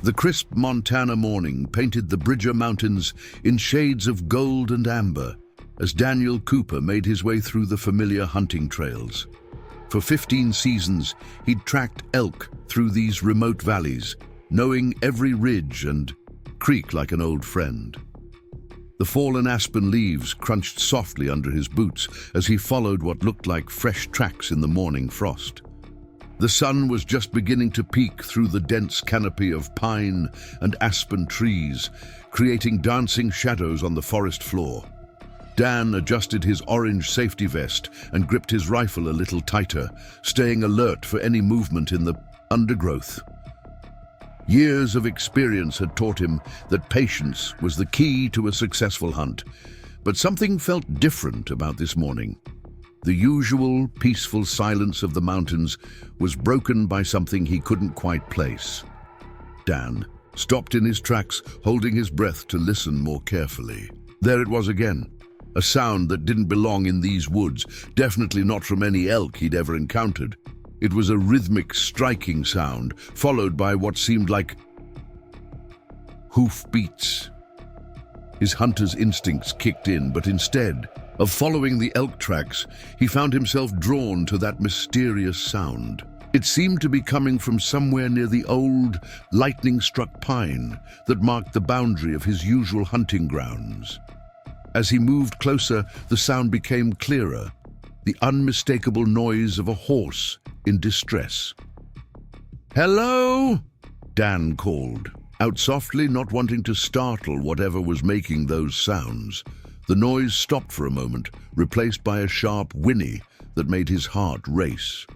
The crisp Montana morning painted the Bridger Mountains in shades of gold and amber as Daniel Cooper made his way through the familiar hunting trails. For 15 seasons, he'd tracked elk through these remote valleys, knowing every ridge and creek like an old friend. The fallen aspen leaves crunched softly under his boots as he followed what looked like fresh tracks in the morning frost. The sun was just beginning to peek through the dense canopy of pine and aspen trees, creating dancing shadows on the forest floor. Dan adjusted his orange safety vest and gripped his rifle a little tighter, staying alert for any movement in the undergrowth. Years of experience had taught him that patience was the key to a successful hunt, but something felt different about this morning. The usual peaceful silence of the mountains was broken by something he couldn't quite place. Dan stopped in his tracks, holding his breath to listen more carefully. There it was again, a sound that didn't belong in these woods, definitely not from any elk he'd ever encountered. It was a rhythmic, striking sound, followed by what seemed like hoofbeats. His hunter's instincts kicked in, but instead of following the elk tracks, he found himself drawn to that mysterious sound. It seemed to be coming from somewhere near the old, lightning-struck pine that marked the boundary of his usual hunting grounds. As he moved closer, the sound became clearer, the unmistakable noise of a horse in distress. "Hello?" Dan called, out softly, not wanting to startle whatever was making those sounds. The noise stopped for a moment, replaced by a sharp whinny that made his heart race.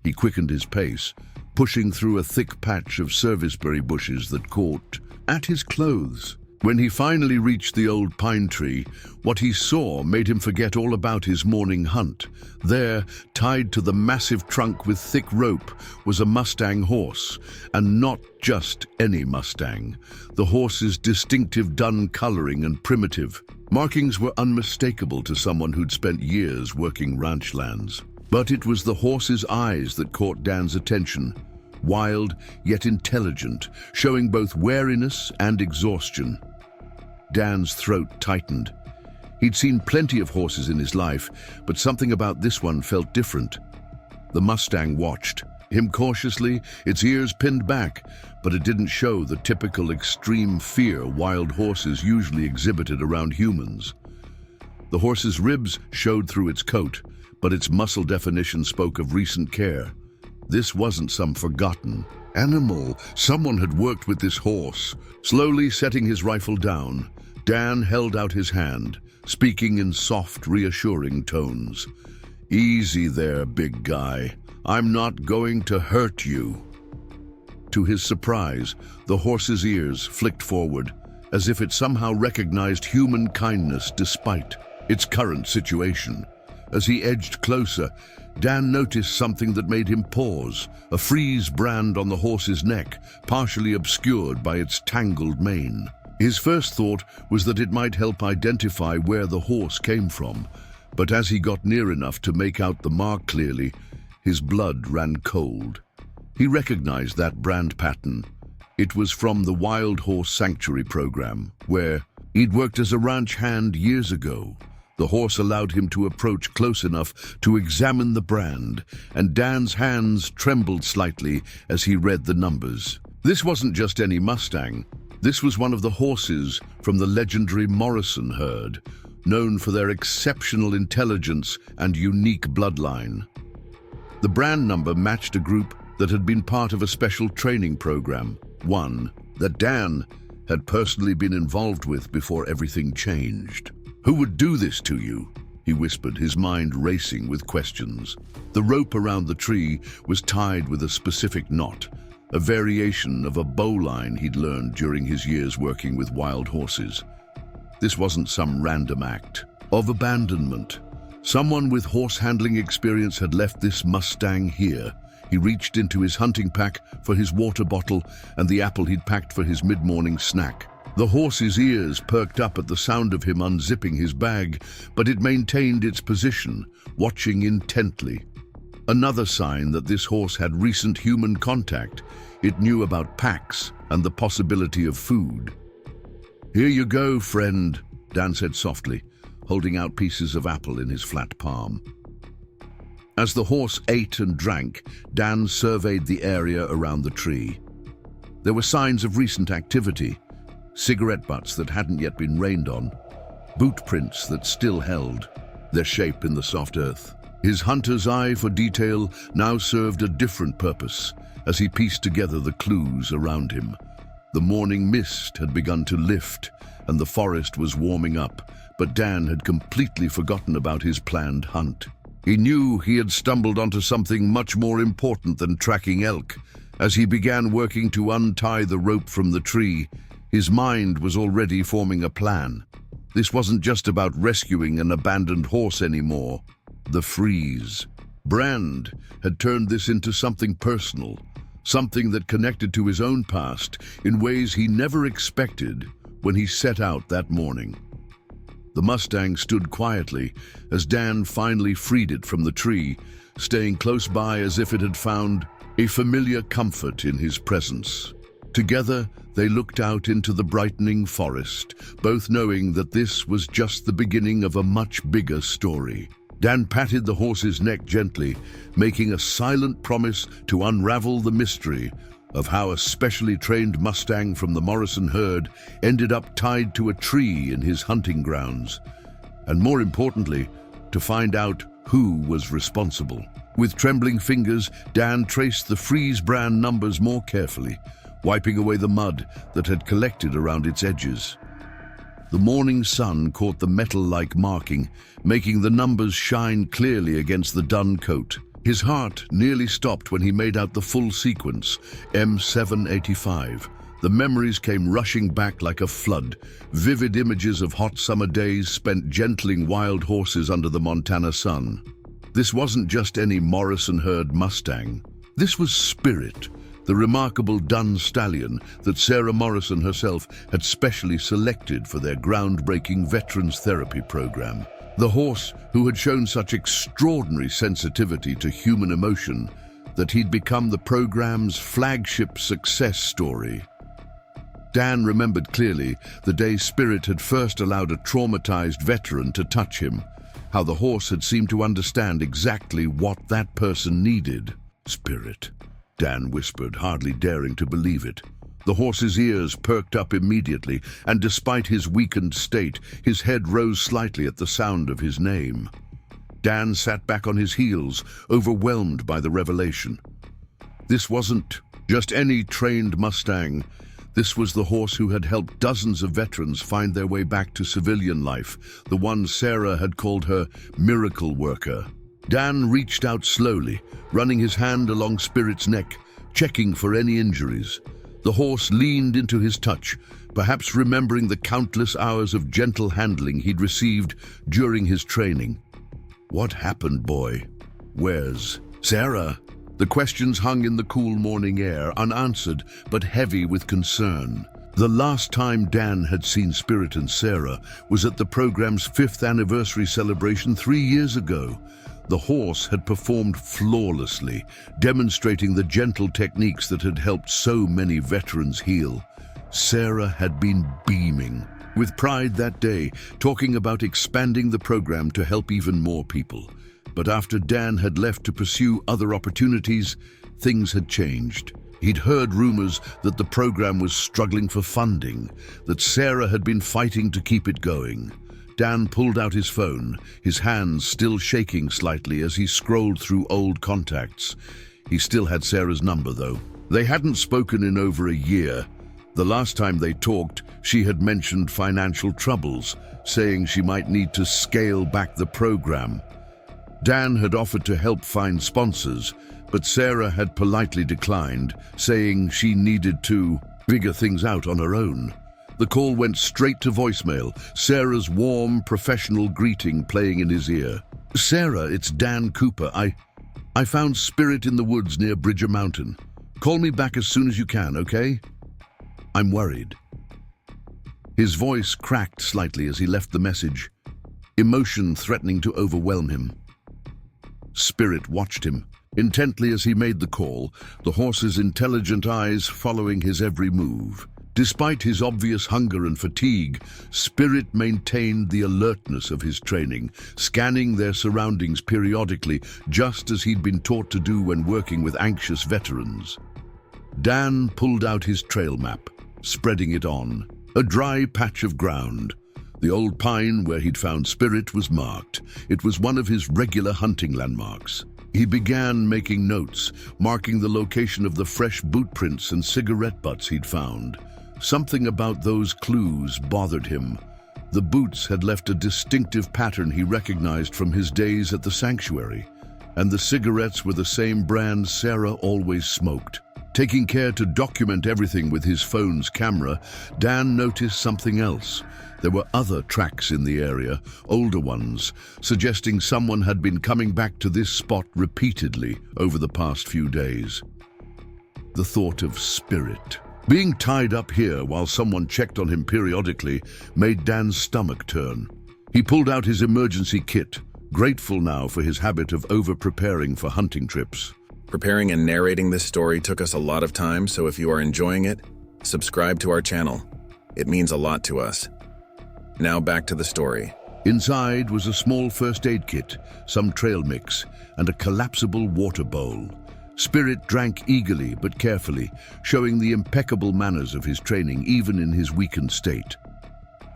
He quickened his pace, pushing through a thick patch of serviceberry bushes that caught at his clothes. When he finally reached the old pine tree, what he saw made him forget all about his morning hunt. There, tied to the massive trunk with thick rope, was a Mustang horse, and not just any Mustang. The horse's distinctive dun coloring and primitive markings were unmistakable to someone who'd spent years working ranch lands. But it was the horse's eyes that caught Dan's attention. Wild, yet intelligent, showing both wariness and exhaustion. Dan's throat tightened. He'd seen plenty of horses in his life, but something about this one felt different. The Mustang watched him cautiously, its ears pinned back, but it didn't show the typical extreme fear wild horses usually exhibited around humans. The horse's ribs showed through its coat, but its muscle definition spoke of recent care. This wasn't some forgotten animal. Someone had worked with this horse. Slowly setting his rifle down, Dan held out his hand, speaking in soft, reassuring tones. "Easy there, big guy. I'm not going to hurt you." To his surprise, the horse's ears flicked forward, as if it somehow recognized human kindness despite its current situation. As he edged closer, Dan noticed something that made him pause, a frieze brand on the horse's neck, partially obscured by its tangled mane. His first thought was that it might help identify where the horse came from, but as he got near enough to make out the mark clearly, his blood ran cold. He recognized that brand pattern. It was from the Wild Horse Sanctuary program, where he'd worked as a ranch hand years ago. The horse allowed him to approach close enough to examine the brand, and Dan's hands trembled slightly as he read the numbers. This wasn't just any Mustang. This was one of the horses from the legendary Morrison herd, known for their exceptional intelligence and unique bloodline. The brand number matched a group that had been part of a special training program, one that Dan had personally been involved with before everything changed. "Who would do this to you?" he whispered, his mind racing with questions. The rope around the tree was tied with a specific knot, a variation of a bowline he'd learned during his years working with wild horses. This wasn't some random act of abandonment. Someone with horse handling experience had left this Mustang here. He reached into his hunting pack for his water bottle and the apple he'd packed for his mid-morning snack. The horse's ears perked up at the sound of him unzipping his bag, but it maintained its position, watching intently. Another sign that this horse had recent human contact. It knew about packs, and the possibility of food. "Here you go, friend," Dan said softly, holding out pieces of apple in his flat palm. As the horse ate and drank, Dan surveyed the area around the tree. There were signs of recent activity: cigarette butts that hadn't yet been rained on, boot prints that still held their shape in the soft earth. His hunter's eye for detail now served a different purpose as he pieced together the clues around him. The morning mist had begun to lift and the forest was warming up, but Dan had completely forgotten about his planned hunt. He knew he had stumbled onto something much more important than tracking elk. As he began working to untie the rope from the tree, his mind was already forming a plan. This wasn't just about rescuing an abandoned horse anymore. The freeze. Brand had turned this into something personal, something that connected to his own past in ways he never expected when he set out that morning. The Mustang stood quietly as Dan finally freed it from the tree, staying close by as if it had found a familiar comfort in his presence. Together, they looked out into the brightening forest, both knowing that this was just the beginning of a much bigger story. Dan patted the horse's neck gently, making a silent promise to unravel the mystery of how a specially trained Mustang from the Morrison herd ended up tied to a tree in his hunting grounds, and more importantly, to find out who was responsible. With trembling fingers, Dan traced the freeze brand numbers more carefully, wiping away the mud that had collected around its edges. The morning sun caught the metal-like marking, making the numbers shine clearly against the dun coat. His heart nearly stopped when he made out the full sequence, M785. The memories came rushing back like a flood, vivid images of hot summer days spent gentling wild horses under the Montana sun. This wasn't just any Morrison herd Mustang. This was Spirit, the remarkable dun stallion that Sarah Morrison herself had specially selected for their groundbreaking veterans therapy program. The horse who had shown such extraordinary sensitivity to human emotion that he'd become the program's flagship success story. Dan remembered clearly the day Spirit had first allowed a traumatized veteran to touch him, how the horse had seemed to understand exactly what that person needed. "Spirit," Dan whispered, hardly daring to believe it. The horse's ears perked up immediately, and despite his weakened state, his head rose slightly at the sound of his name. Dan sat back on his heels, overwhelmed by the revelation. This wasn't just any trained Mustang. This was the horse who had helped dozens of veterans find their way back to civilian life, the one Sarah had called her miracle worker. Dan reached out slowly, running his hand along Spirit's neck, checking for any injuries. The horse leaned into his touch, perhaps remembering the countless hours of gentle handling he'd received during his training. "What happened, boy? Where's Sarah?" The questions hung in the cool morning air, unanswered but heavy with concern. The last time Dan had seen Spirit and Sarah was at the program's 5th anniversary celebration 3 years ago. The horse had performed flawlessly, demonstrating the gentle techniques that had helped so many veterans heal. Sarah had been beaming with pride that day, talking about expanding the program to help even more people. But after Dan had left to pursue other opportunities, things had changed. He'd heard rumors that the program was struggling for funding, that Sarah had been fighting to keep it going. Dan pulled out his phone, his hands still shaking slightly as he scrolled through old contacts. He still had Sarah's number, though. They hadn't spoken in over a year. The last time they talked, she had mentioned financial troubles, saying she might need to scale back the program. Dan had offered to help find sponsors, but Sarah had politely declined, saying she needed to figure things out on her own. The call went straight to voicemail, Sarah's warm, professional greeting playing in his ear. "Sarah, it's Dan Cooper. I found Spirit in the woods near Bridger Mountain. Call me back as soon as you can, okay? I'm worried." His voice cracked slightly as he left the message, emotion threatening to overwhelm him. Spirit watched him, intently as he made the call, the horse's intelligent eyes following his every move. Despite his obvious hunger and fatigue, Spirit maintained the alertness of his training, scanning their surroundings periodically, just as he'd been taught to do when working with anxious veterans. Dan pulled out his trail map, spreading it on. A dry patch of ground. The old pine where he'd found Spirit was marked. It was one of his regular hunting landmarks. He began making notes, marking the location of the fresh boot prints and cigarette butts he'd found. Something about those clues bothered him. The boots had left a distinctive pattern he recognized from his days at the sanctuary, and the cigarettes were the same brand Sarah always smoked. Taking care to document everything with his phone's camera, Dan noticed something else. There were other tracks in the area, older ones, suggesting someone had been coming back to this spot repeatedly over the past few days. The thought of Spirit being tied up here while someone checked on him periodically made Dan's stomach turn. He pulled out his emergency kit, grateful now for his habit of over-preparing for hunting trips. Preparing and narrating this story took us a lot of time, so if you are enjoying it, subscribe to our channel. It means a lot to us. Now back to the story. Inside was a small first aid kit, some trail mix, and a collapsible water bowl. Spirit drank eagerly but carefully, showing the impeccable manners of his training even in his weakened state.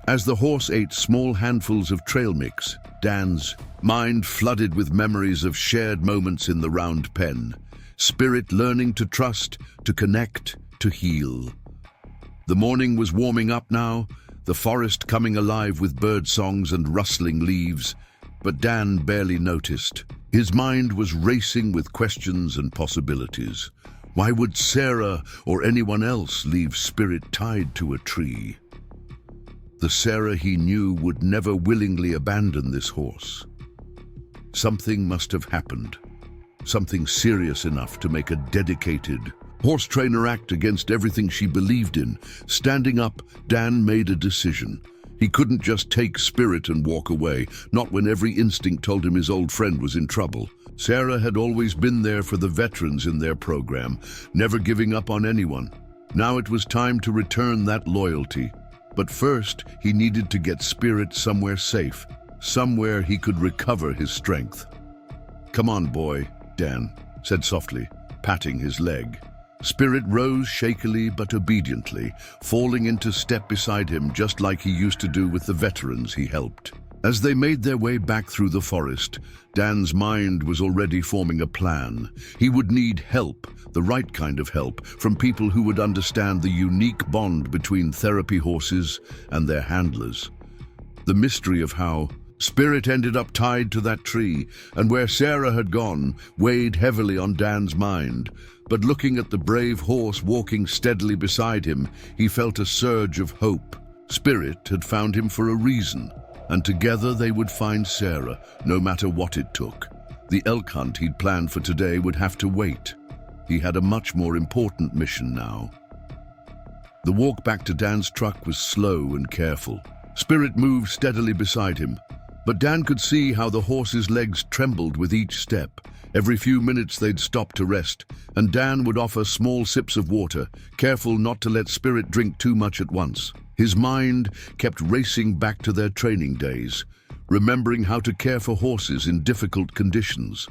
As the horse ate small handfuls of trail mix, Dan's mind flooded with memories of shared moments in the round pen. Spirit learning to trust, to connect, to heal. The morning was warming up now, the forest coming alive with bird songs and rustling leaves, but Dan barely noticed. His mind was racing with questions and possibilities. Why would Sarah or anyone else leave Spirit tied to a tree? The Sarah he knew would never willingly abandon this horse. Something must have happened. Something serious enough to make a dedicated horse trainer act against everything she believed in. Standing up, Dan made a decision. He couldn't just take Spirit and walk away, not when every instinct told him his old friend was in trouble. Sarah had always been there for the veterans in their program, never giving up on anyone. Now it was time to return that loyalty. But first, he needed to get Spirit somewhere safe, somewhere he could recover his strength. "Come on, boy," Dan said softly, patting his leg. Spirit rose shakily but obediently, falling into step beside him just like he used to do with the veterans he helped. As they made their way back through the forest, Dan's mind was already forming a plan. He would need help, the right kind of help, from people who would understand the unique bond between therapy horses and their handlers. The mystery of how Spirit ended up tied to that tree and where Sarah had gone weighed heavily on Dan's mind. But looking at the brave horse walking steadily beside him, he felt a surge of hope. Spirit had found him for a reason, and together they would find Sarah, no matter what it took. The elk hunt he'd planned for today would have to wait. He had a much more important mission now. The walk back to Dan's truck was slow and careful. Spirit moved steadily beside him, but Dan could see how the horse's legs trembled with each step. Every few minutes they'd stop to rest, and Dan would offer small sips of water, careful not to let Spirit drink too much at once. His mind kept racing back to their training days, remembering how to care for horses in difficult conditions.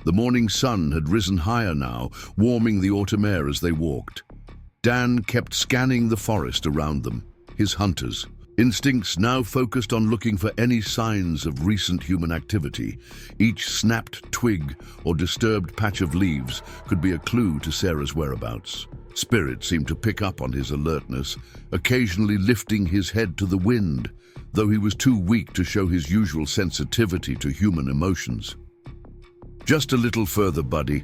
The morning sun had risen higher now, warming the autumn air as they walked. Dan kept scanning the forest around them, his hunters. Instincts now focused on looking for any signs of recent human activity. Each snapped twig or disturbed patch of leaves could be a clue to Sarah's whereabouts. Spirit seemed to pick up on his alertness, occasionally lifting his head to the wind, though he was too weak to show his usual sensitivity to human emotions. "Just a little further, buddy,"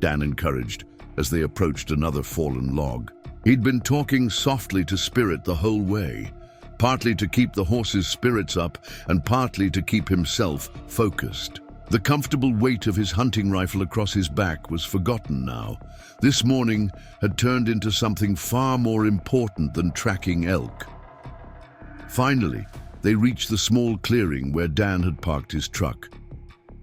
Dan encouraged as they approached another fallen log. He'd been talking softly to Spirit the whole way, partly to keep the horse's spirits up and partly to keep himself focused. The comfortable weight of his hunting rifle across his back was forgotten now. This morning had turned into something far more important than tracking elk. Finally, they reached the small clearing where Dan had parked his truck.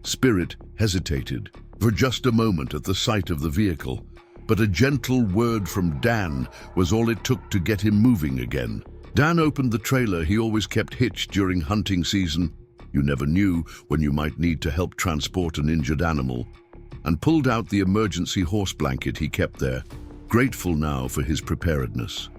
Spirit hesitated, for just a moment at the sight of the vehicle, but a gentle word from Dan was all it took to get him moving again. Dan opened the trailer he always kept hitched during hunting season. You never knew when you might need to help transport an injured animal, and pulled out the emergency horse blanket he kept there, grateful now for his preparedness.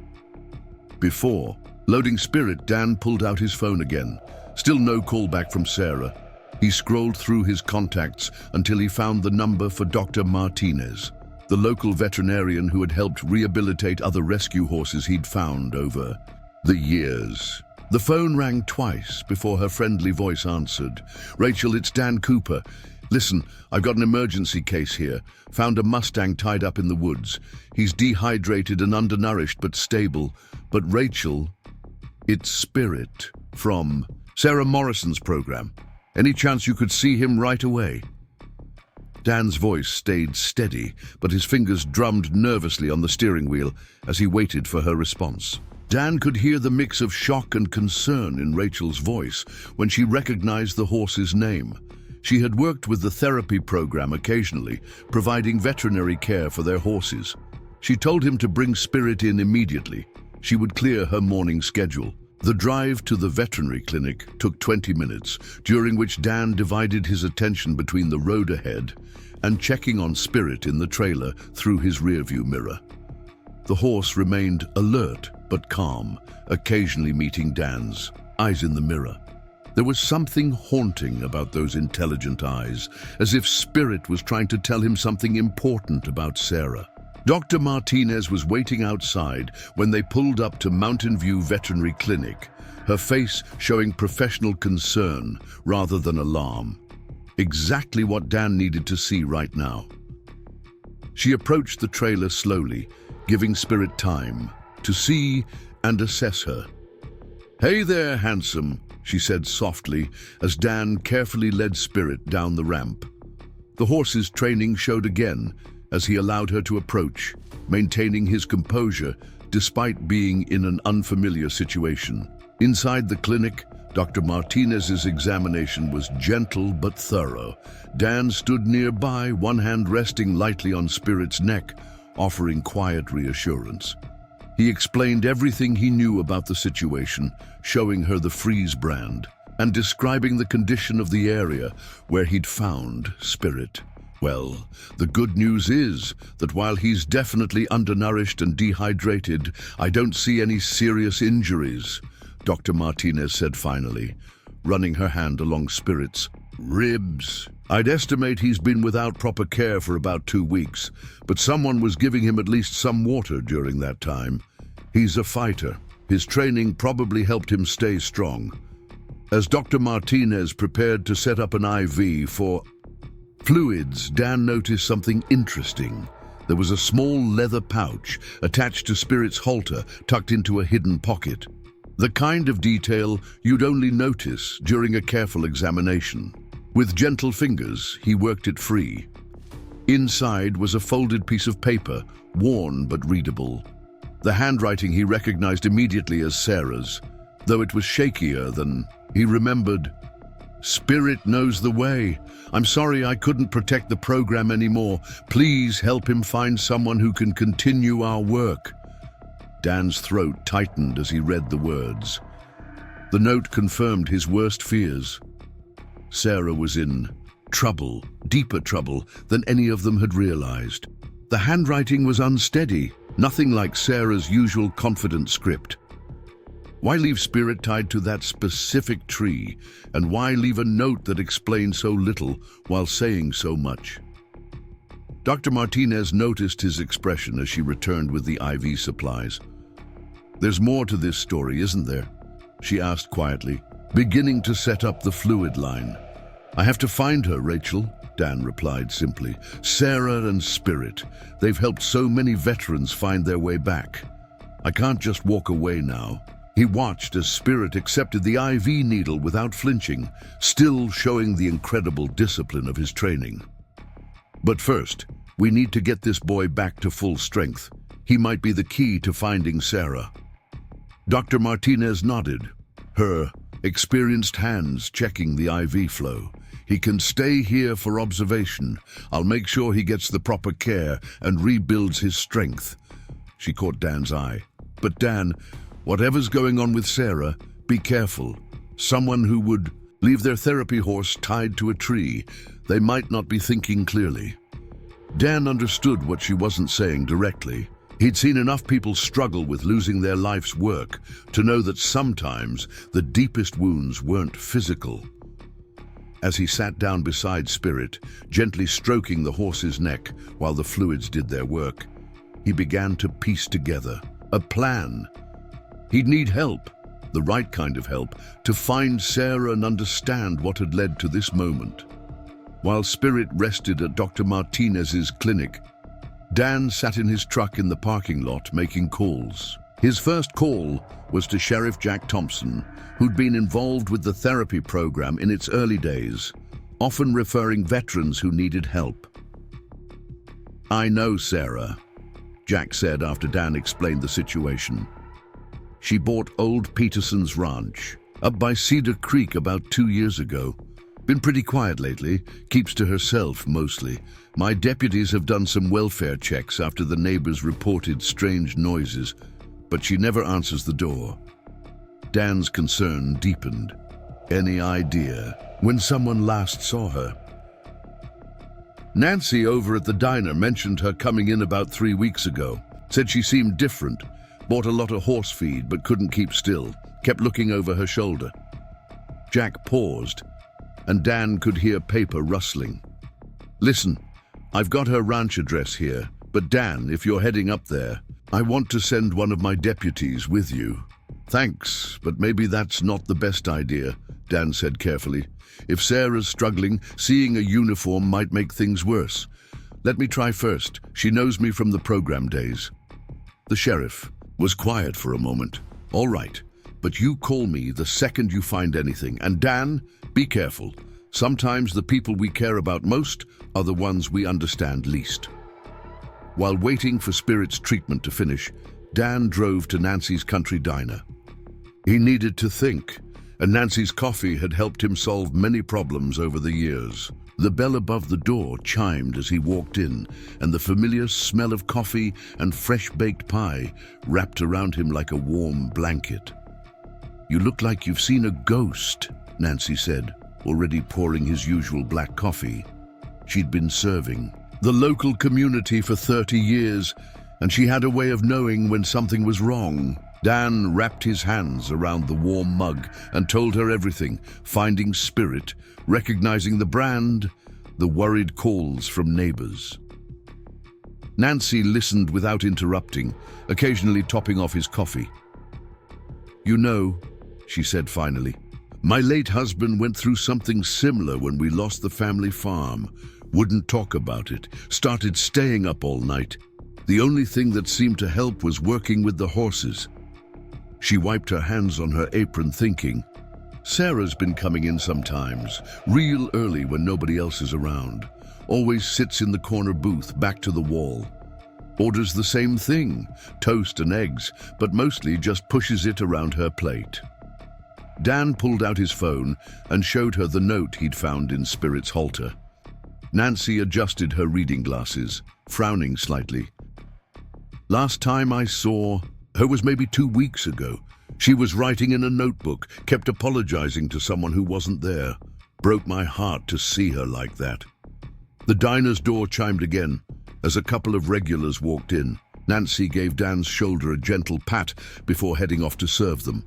Before loading Spirit, Dan pulled out his phone again. Still no callback from Sarah. He scrolled through his contacts until he found the number for Dr. Martinez, the local veterinarian who had helped rehabilitate other rescue horses he'd found over the years. The phone rang twice before her friendly voice answered. "Rachel, it's Dan Cooper. Listen, I've got an emergency case here. Found a Mustang tied up in the woods. He's dehydrated and undernourished but stable. But Rachel, it's Spirit from Sarah Morrison's program. Any chance you could see him right away?" Dan's voice stayed steady, but his fingers drummed nervously on the steering wheel as he waited for her response. Dan could hear the mix of shock and concern in Rachel's voice when she recognized the horse's name. She had worked with the therapy program occasionally, providing veterinary care for their horses. She told him to bring Spirit in immediately. She would clear her morning schedule. The drive to the veterinary clinic took 20 minutes, during which Dan divided his attention between the road ahead and checking on Spirit in the trailer through his rearview mirror. The horse remained alert but calm, occasionally meeting Dan's eyes in the mirror. There was something haunting about those intelligent eyes, as if Spirit was trying to tell him something important about Sarah. Dr. Martinez was waiting outside when they pulled up to Mountain View Veterinary Clinic, her face showing professional concern rather than alarm. Exactly what Dan needed to see right now. She approached the trailer slowly, giving Spirit time to see and assess her. "Hey there, handsome," she said softly as Dan carefully led Spirit down the ramp. The horse's training showed again as he allowed her to approach, maintaining his composure despite being in an unfamiliar situation. Inside the clinic, Dr. Martinez's examination was gentle but thorough. Dan stood nearby, one hand resting lightly on Spirit's neck, offering quiet reassurance. He explained everything he knew about the situation, showing her the Freeze brand, and describing the condition of the area where he'd found Spirit. Well, the good news is that while he's definitely undernourished and dehydrated, I don't see any serious injuries, Dr. Martinez said finally, running her hand along Spirit's ribs. "I'd estimate he's been without proper care for about 2 weeks, but someone was giving him at least some water during that time. He's a fighter. His training probably helped him stay strong." As Dr. Martinez prepared to set up an IV for fluids, Dan noticed something interesting. There was a small leather pouch attached to Spirit's halter, tucked into a hidden pocket. The kind of detail you'd only notice during a careful examination. With gentle fingers, he worked it free. Inside was a folded piece of paper, worn but readable. The handwriting he recognized immediately as Sarah's, though it was shakier than he remembered. "Spirit knows the way. I'm sorry I couldn't protect the program anymore. Please help him find someone who can continue our work." Dan's throat tightened as he read the words. The note confirmed his worst fears. Sarah was in trouble, deeper trouble than any of them had realized. The handwriting was unsteady, nothing like Sarah's usual confident script. Why leave Spirit tied to that specific tree? And why leave a note that explained so little while saying so much? Dr. Martinez noticed his expression as she returned with the IV supplies. "There's more to this story, isn't there?" she asked quietly, beginning to set up the fluid line. "I have to find her, Rachel," Dan replied simply. "Sarah and Spirit, they've helped so many veterans find their way back. I can't just walk away now." He watched as Spirit accepted the IV needle without flinching, still showing the incredible discipline of his training. "But first, we need to get this boy back to full strength. He might be the key to finding Sarah." Dr. Martinez nodded, her experienced hands checking the IV flow. He can stay here for observation. I'll make sure he gets the proper care and rebuilds his strength. She caught Dan's eye. But Dan, whatever's going on with Sarah, be careful. Someone who would leave their therapy horse tied to a tree. They might not be thinking clearly. Dan understood what she wasn't saying directly. He'd seen enough people struggle with losing their life's work to know that sometimes the deepest wounds weren't physical. As he sat down beside Spirit, gently stroking the horse's neck while the fluids did their work, he began to piece together a plan. He'd need help, the right kind of help, to find Sarah and understand what had led to this moment. While Spirit rested at Dr. Martinez's clinic, Dan sat in his truck in the parking lot making calls. His first call was to Sheriff Jack Thompson, who'd been involved with the therapy program in its early days, often referring veterans who needed help. "I know Sarah," Jack said after Dan explained the situation. "She bought old Peterson's ranch up by Cedar Creek about 2 years ago. Been pretty quiet lately, keeps to herself mostly. My deputies have done some welfare checks after the neighbors reported strange noises, but she never answers the door." Dan's concern deepened. "Any idea when someone last saw her?" "Nancy over at the diner mentioned her coming in about 3 weeks ago. Said she seemed different, bought a lot of horse feed but couldn't keep still, kept looking over her shoulder." Jack paused, and Dan could hear paper rustling. "Listen, I've got her ranch address here, but Dan, if you're heading up there, I want to send one of my deputies with you." "Thanks, but maybe that's not the best idea," Dan said carefully. "If Sarah's struggling, seeing a uniform might make things worse. Let me try first. She knows me from the program days." The sheriff was quiet for a moment. "All right, but you call me the second you find anything. And Dan, be careful. Sometimes the people we care about most are the ones we understand least." While waiting for Spirit's treatment to finish, Dan drove to Nancy's country diner. He needed to think, and Nancy's coffee had helped him solve many problems over the years. The bell above the door chimed as he walked in, and the familiar smell of coffee and fresh-baked pie wrapped around him like a warm blanket. "You look like you've seen a ghost," Nancy said, already pouring his usual black coffee. She'd been serving the local community for 30 years, and she had a way of knowing when something was wrong. Dan wrapped his hands around the warm mug and told her everything, finding Spirit, recognizing the brand, the worried calls from neighbors. Nancy listened without interrupting, occasionally topping off his coffee. "You know," she said finally, "my late husband went through something similar when we lost the family farm. Wouldn't talk about it, started staying up all night. The only thing that seemed to help was working with the horses." She wiped her hands on her apron thinking, "Sarah's been coming in sometimes, real early when nobody else is around. Always sits in the corner booth, back to the wall. Orders the same thing, toast and eggs, but mostly just pushes it around her plate." Dan pulled out his phone and showed her the note he'd found in Spirit's halter. Nancy adjusted her reading glasses, frowning slightly. "Last time I saw her was maybe 2 weeks ago. She was writing in a notebook, kept apologizing to someone who wasn't there. Broke my heart to see her like that." The diner's door chimed again. As a couple of regulars walked in, Nancy gave Dan's shoulder a gentle pat before heading off to serve them.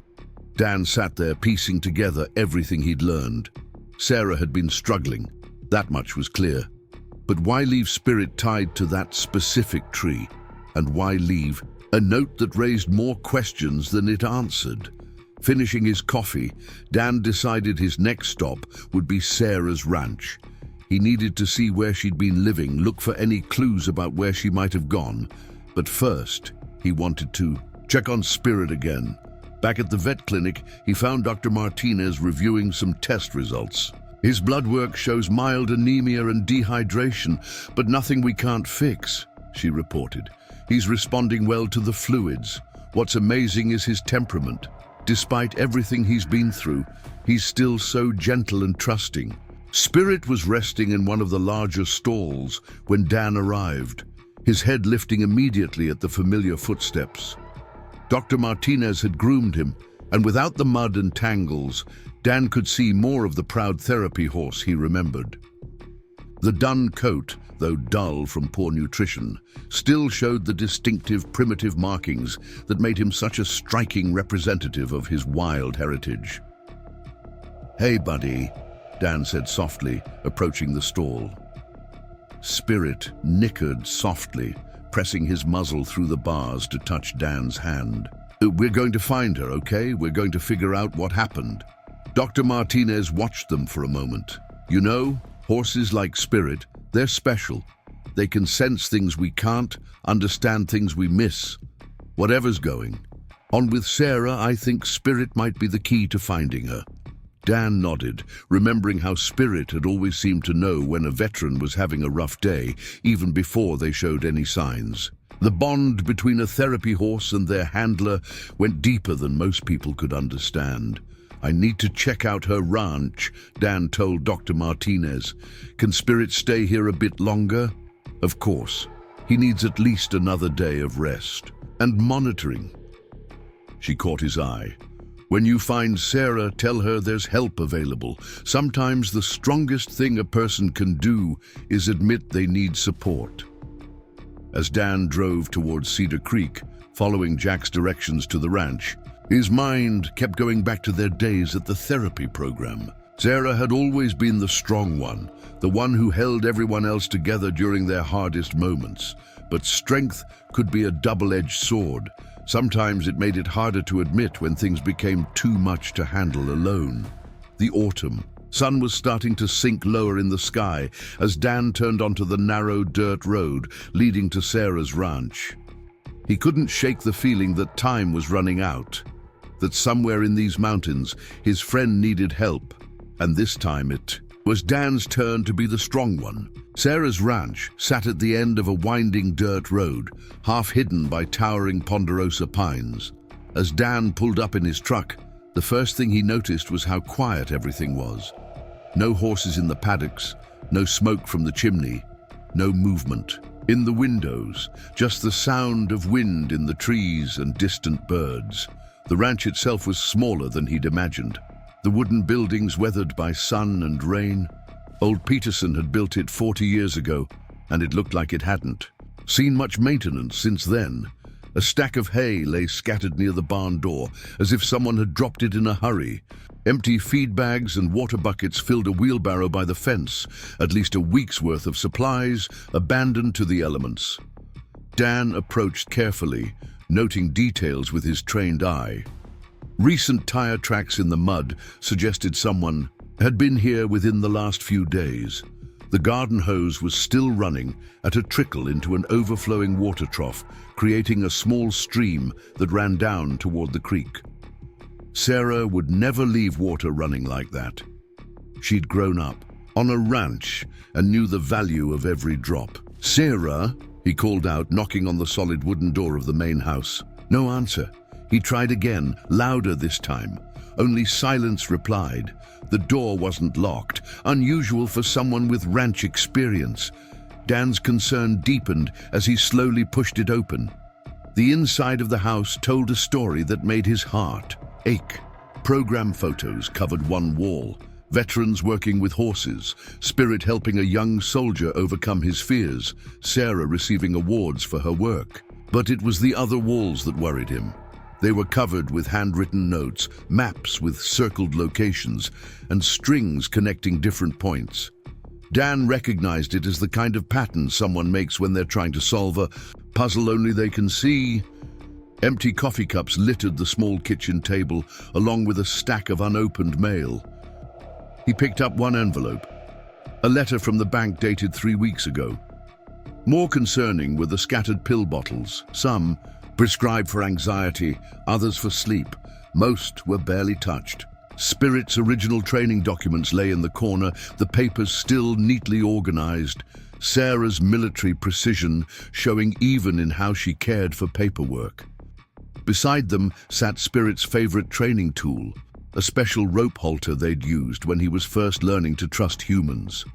Dan sat there piecing together everything he'd learned. Sarah had been struggling, that much was clear. But why leave Spirit tied to that specific tree? And why leave a note that raised more questions than it answered? Finishing his coffee, Dan decided his next stop would be Sarah's ranch. He needed to see where she'd been living, look for any clues about where she might have gone. But first, he wanted to check on Spirit again. Back at the vet clinic, he found Dr. Martinez reviewing some test results. "His blood work shows mild anemia and dehydration, but nothing we can't fix," she reported. "He's responding well to the fluids. What's amazing is his temperament. Despite everything he's been through, he's still so gentle and trusting. Spirit was resting in one of the larger stalls when Dan arrived, his head lifting immediately at the familiar footsteps. Dr. Martinez had groomed him, and without the mud and tangles, Dan could see more of the proud therapy horse he remembered. The dun coat, though dull from poor nutrition, still showed the distinctive primitive markings that made him such a striking representative of his wild heritage. "Hey, buddy," Dan said softly, approaching the stall. Spirit nickered softly, pressing his muzzle through the bars to touch Dan's hand. "We're going to find her, okay? We're going to figure out what happened." Dr. Martinez watched them for a moment. "You know, horses like Spirit, they're special. They can sense things we can't, understand things we miss. Whatever's going on with Sarah, I think Spirit might be the key to finding her." Dan nodded, remembering how Spirit had always seemed to know when a veteran was having a rough day, even before they showed any signs. The bond between a therapy horse and their handler went deeper than most people could understand. "I need to check out her ranch," Dan told Dr. Martinez. "Can Spirit stay here a bit longer?" "Of course. He needs at least another day of rest and monitoring." She caught his eye. "When you find Sarah, tell her there's help available. Sometimes the strongest thing a person can do is admit they need support." As Dan drove towards Cedar Creek, following Jack's directions to the ranch, his mind kept going back to their days at the therapy program. Sarah had always been the strong one, the one who held everyone else together during their hardest moments. But strength could be a double-edged sword. Sometimes it made it harder to admit when things became too much to handle alone. The autumn. Sun was starting to sink lower in the sky as Dan turned onto the narrow dirt road leading to Sarah's ranch. He couldn't shake the feeling that time was running out, that somewhere in these mountains his friend needed help, and this time it was Dan's turn to be the strong one. Sarah's ranch sat at the end of a winding dirt road, half hidden by towering ponderosa pines. As Dan pulled up in his truck, the first thing he noticed was how quiet everything was. No horses in the paddocks, no smoke from the chimney, no movement. In the windows, just the sound of wind in the trees and distant birds. The ranch itself was smaller than he'd imagined. The wooden buildings weathered by sun and rain. Old Peterson had built it 40 years ago, and it looked like it hadn't seen much maintenance since then. A stack of hay lay scattered near the barn door, as if someone had dropped it in a hurry. Empty feed bags and water buckets filled a wheelbarrow by the fence, at least a week's worth of supplies, abandoned to the elements. Dan approached carefully, noting details with his trained eye. Recent tire tracks in the mud suggested someone had been here within the last few days. The garden hose was still running at a trickle into an overflowing water trough, creating a small stream that ran down toward the creek. Sarah would never leave water running like that. She'd grown up on a ranch and knew the value of every drop. "Sarah," he called out, knocking on the solid wooden door of the main house. No answer. He tried again, louder this time. Only silence replied. The door wasn't locked, unusual for someone with ranch experience. Dan's concern deepened as he slowly pushed it open. The inside of the house told a story that made his heart ache. Program photos covered one wall. Veterans working with horses, Spirit helping a young soldier overcome his fears, Sarah receiving awards for her work. But it was the other walls that worried him. They were covered with handwritten notes, maps with circled locations, and strings connecting different points. Dan recognized it as the kind of pattern someone makes when they're trying to solve a puzzle only they can see. Empty coffee cups littered the small kitchen table, along with a stack of unopened mail. He picked up one envelope, a letter from the bank dated 3 weeks ago. More concerning were the scattered pill bottles, some prescribed for anxiety, others for sleep. Most were barely touched. Spirit's original training documents lay in the corner, the papers still neatly organized. Sarah's military precision showing even in how she cared for paperwork. Beside them sat Spirit's favorite training tool, a special rope halter they'd used when he was first learning to trust humans.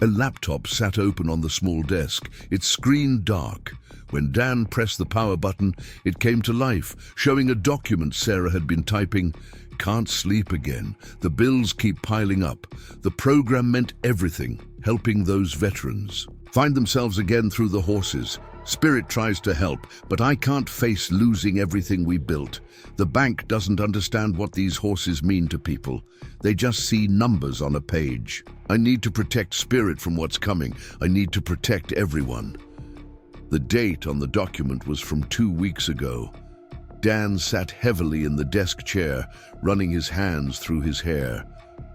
A laptop sat open on the small desk, its screen dark. When Dan pressed the power button, it came to life, showing a document Sarah had been typing. Can't sleep again. The bills keep piling up. The program meant everything, helping those veterans find themselves again through the horses. Spirit tries to help, but I can't face losing everything we built. The bank doesn't understand what these horses mean to people. They just see numbers on a page. I need to protect Spirit from what's coming. I need to protect everyone. The date on the document was from 2 weeks ago. Dan sat heavily in the desk chair, running his hands through his hair.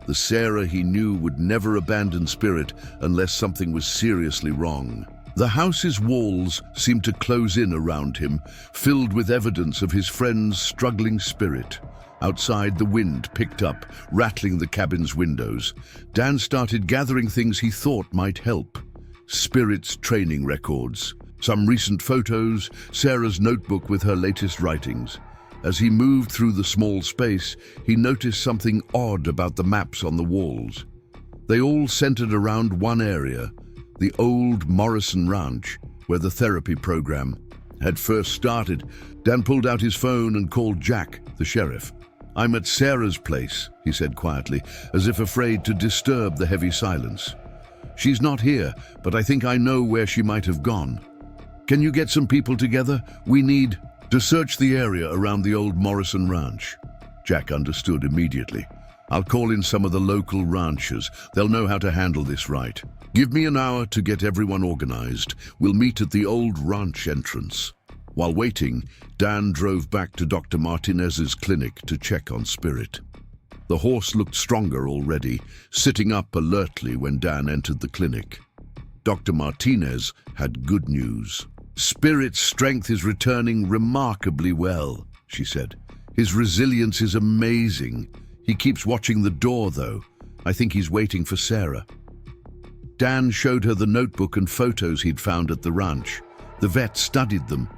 The Sarah he knew would never abandon Spirit unless something was seriously wrong. The house's walls seemed to close in around him, filled with evidence of his friend's struggling spirit. Outside, the wind picked up, rattling the cabin's windows. Dan started gathering things he thought might help. Spirit's training records, some recent photos, Sarah's notebook with her latest writings. As he moved through the small space, he noticed something odd about the maps on the walls. They all centered around one area, the old Morrison Ranch, where the therapy program had first started. Dan pulled out his phone and called Jack, the sheriff. "I'm at Sarah's place," he said quietly, as if afraid to disturb the heavy silence. "She's not here, but I think I know where she might have gone. Can you get some people together? We need to search the area around the old Morrison Ranch." Jack understood immediately. "I'll call in some of the local ranchers. They'll know how to handle this right. Give me an hour to get everyone organized. We'll meet at the old ranch entrance." While waiting, Dan drove back to Dr. Martinez's clinic to check on Spirit. The horse looked stronger already, sitting up alertly when Dan entered the clinic. Dr. Martinez had good news. "Spirit's strength is returning remarkably well," she said. "His resilience is amazing. He keeps watching the door, though. I think he's waiting for Sarah." Dan showed her the notebook and photos he'd found at the ranch. The vet studied them.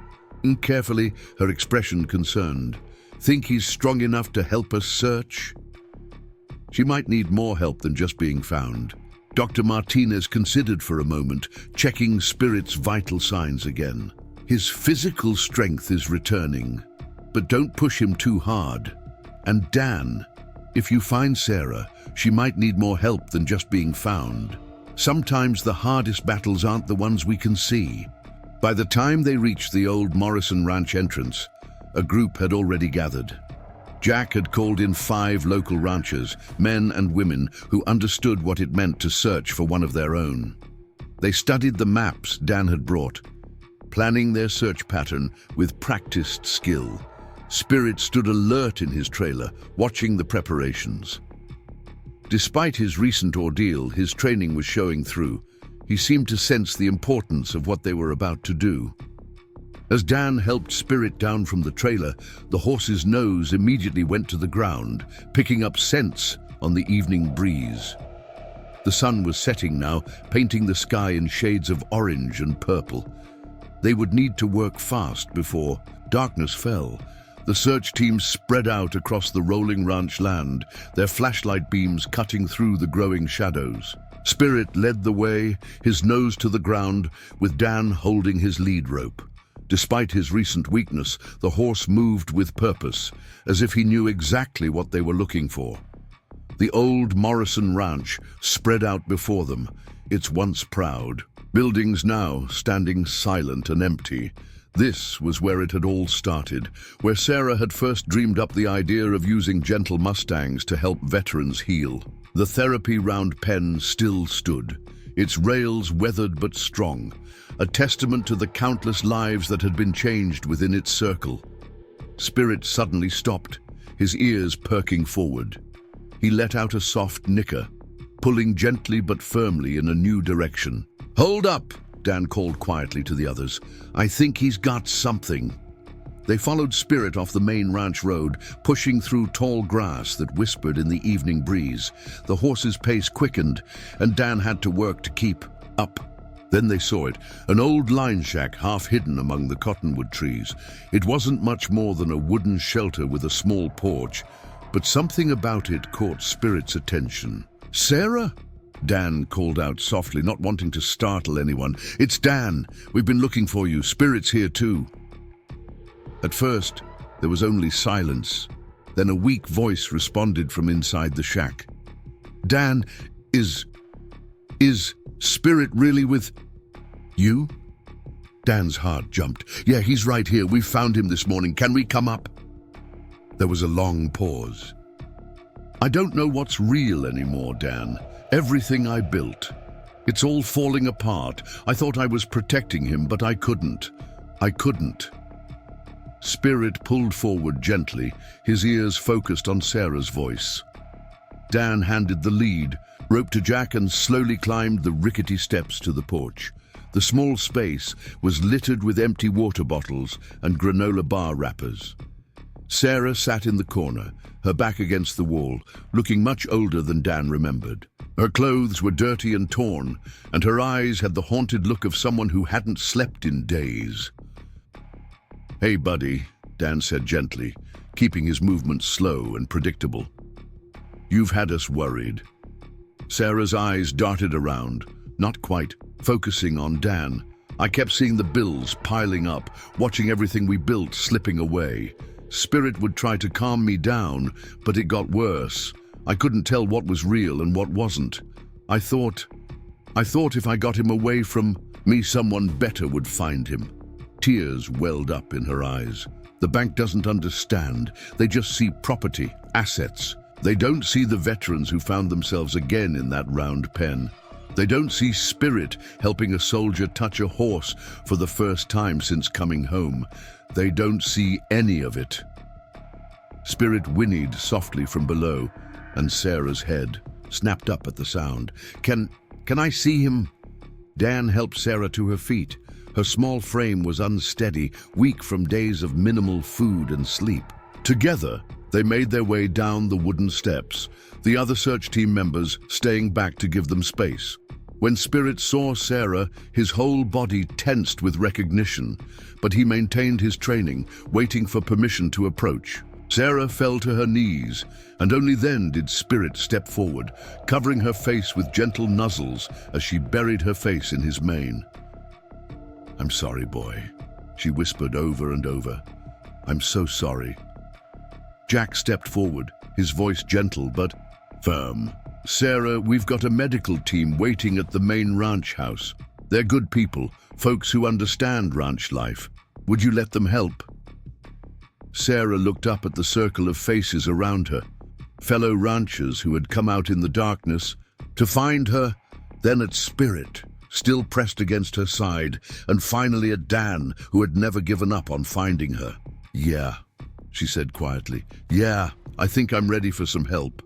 Carefully, her expression concerned. "Think he's strong enough to help us search?" She might need more help than just being found. Dr. Martinez considered for a moment, checking Spirit's vital signs again. "His physical strength is returning, but don't push him too hard. And Dan, if you find Sarah, she might need more help than just being found. Sometimes the hardest battles aren't the ones we can see." By the time they reached the old Morrison Ranch entrance, a group had already gathered. Jack had called in 5 local ranchers, men and women who understood what it meant to search for one of their own. They studied the maps Dan had brought, planning their search pattern with practiced skill. Spirit stood alert in his trailer, watching the preparations. Despite his recent ordeal, his training was showing through. He seemed to sense the importance of what they were about to do. As Dan helped Spirit down from the trailer, the horse's nose immediately went to the ground, picking up scents on the evening breeze. The sun was setting now, painting the sky in shades of orange and purple. They would need to work fast before darkness fell. The search team spread out across the rolling ranch land, their flashlight beams cutting through the growing shadows. Spirit led the way, his nose to the ground, with Dan holding his lead rope. Despite his recent weakness, the horse moved with purpose, as if he knew exactly what they were looking for. The old Morrison Ranch spread out before them, its once proud. Buildings now standing silent and empty. This was where it had all started, where Sarah had first dreamed up the idea of using gentle Mustangs to help veterans heal. The therapy round pen still stood, its rails weathered but strong, a testament to the countless lives that had been changed within its circle. Spirit suddenly stopped, his ears perking forward. He let out a soft nicker, pulling gently but firmly in a new direction. "Hold up!" Dan called quietly to the others. "I think he's got something." They followed Spirit off the main ranch road, pushing through tall grass that whispered in the evening breeze. The horse's pace quickened, and Dan had to work to keep up. Then they saw it, an old line shack half hidden among the cottonwood trees. It wasn't much more than a wooden shelter with a small porch, but something about it caught Spirit's attention. "Sarah?" Dan called out softly, not wanting to startle anyone. "It's Dan. We've been looking for you. Spirit's here too." At first, there was only silence. Then a weak voice responded from inside the shack. "Dan, is Spirit really with you?" Dan's heart jumped. "Yeah, he's right here. We found him this morning. Can we come up?" There was a long pause. "I don't know what's real anymore, Dan. Everything I built. It's all falling apart. I thought I was protecting him, but I couldn't. Spirit pulled forward gently, his ears focused on Sarah's voice. Dan handed the lead, roped to Jack, and slowly climbed the rickety steps to the porch. The small space was littered with empty water bottles and granola bar wrappers. Sarah sat in the corner, her back against the wall, looking much older than Dan remembered. Her clothes were dirty and torn, and her eyes had the haunted look of someone who hadn't slept in days. "Hey, buddy," Dan said gently, keeping his movements slow and predictable. "You've had us worried." Sarah's eyes darted around, not quite focusing on Dan. "I kept seeing the bills piling up, watching everything we built slipping away. Spirit would try to calm me down, but it got worse. I couldn't tell what was real and what wasn't. I thought if I got him away from me, someone better would find him." Tears welled up in her eyes. "The bank doesn't understand. They just see property, assets. They don't see the veterans who found themselves again in that round pen. They don't see Spirit helping a soldier touch a horse for the first time since coming home. They don't see any of it." Spirit whinnied softly from below, and Sarah's head snapped up at the sound. Can I see him?" Dan helped Sarah to her feet. Her small frame was unsteady, weak from days of minimal food and sleep. Together, they made their way down the wooden steps, the other search team members staying back to give them space. When Spirit saw Sarah, his whole body tensed with recognition, but he maintained his training, waiting for permission to approach. Sarah fell to her knees, and only then did Spirit step forward, covering her face with gentle nuzzles as she buried her face in his mane. "I'm sorry, boy," she whispered over and over. "I'm so sorry." Jack stepped forward, his voice gentle but firm. "Sarah, we've got a medical team waiting at the main ranch house. They're good people, folks who understand ranch life. Would you let them help?" Sarah looked up at the circle of faces around her, fellow ranchers who had come out in the darkness to find her, then at Spirit, still pressed against her side, and finally at Dan, who had never given up on finding her. "Yeah," she said quietly. "Yeah, I think I'm ready for some help."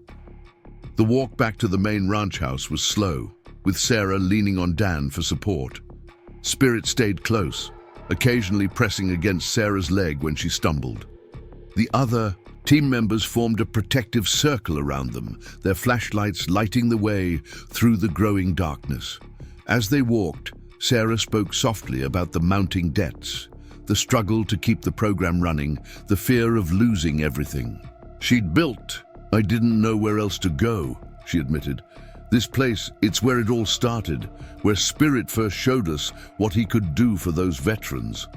The walk back to the main ranch house was slow, with Sarah leaning on Dan for support. Spirit stayed close, occasionally pressing against Sarah's leg when she stumbled. The other team members formed a protective circle around them, their flashlights lighting the way through the growing darkness. As they walked, Sarah spoke softly about the mounting debts, the struggle to keep the program running, the fear of losing everything. She'd built. "I didn't know where else to go," she admitted. "This place, it's where it all started, where Spirit first showed us what he could do for those veterans."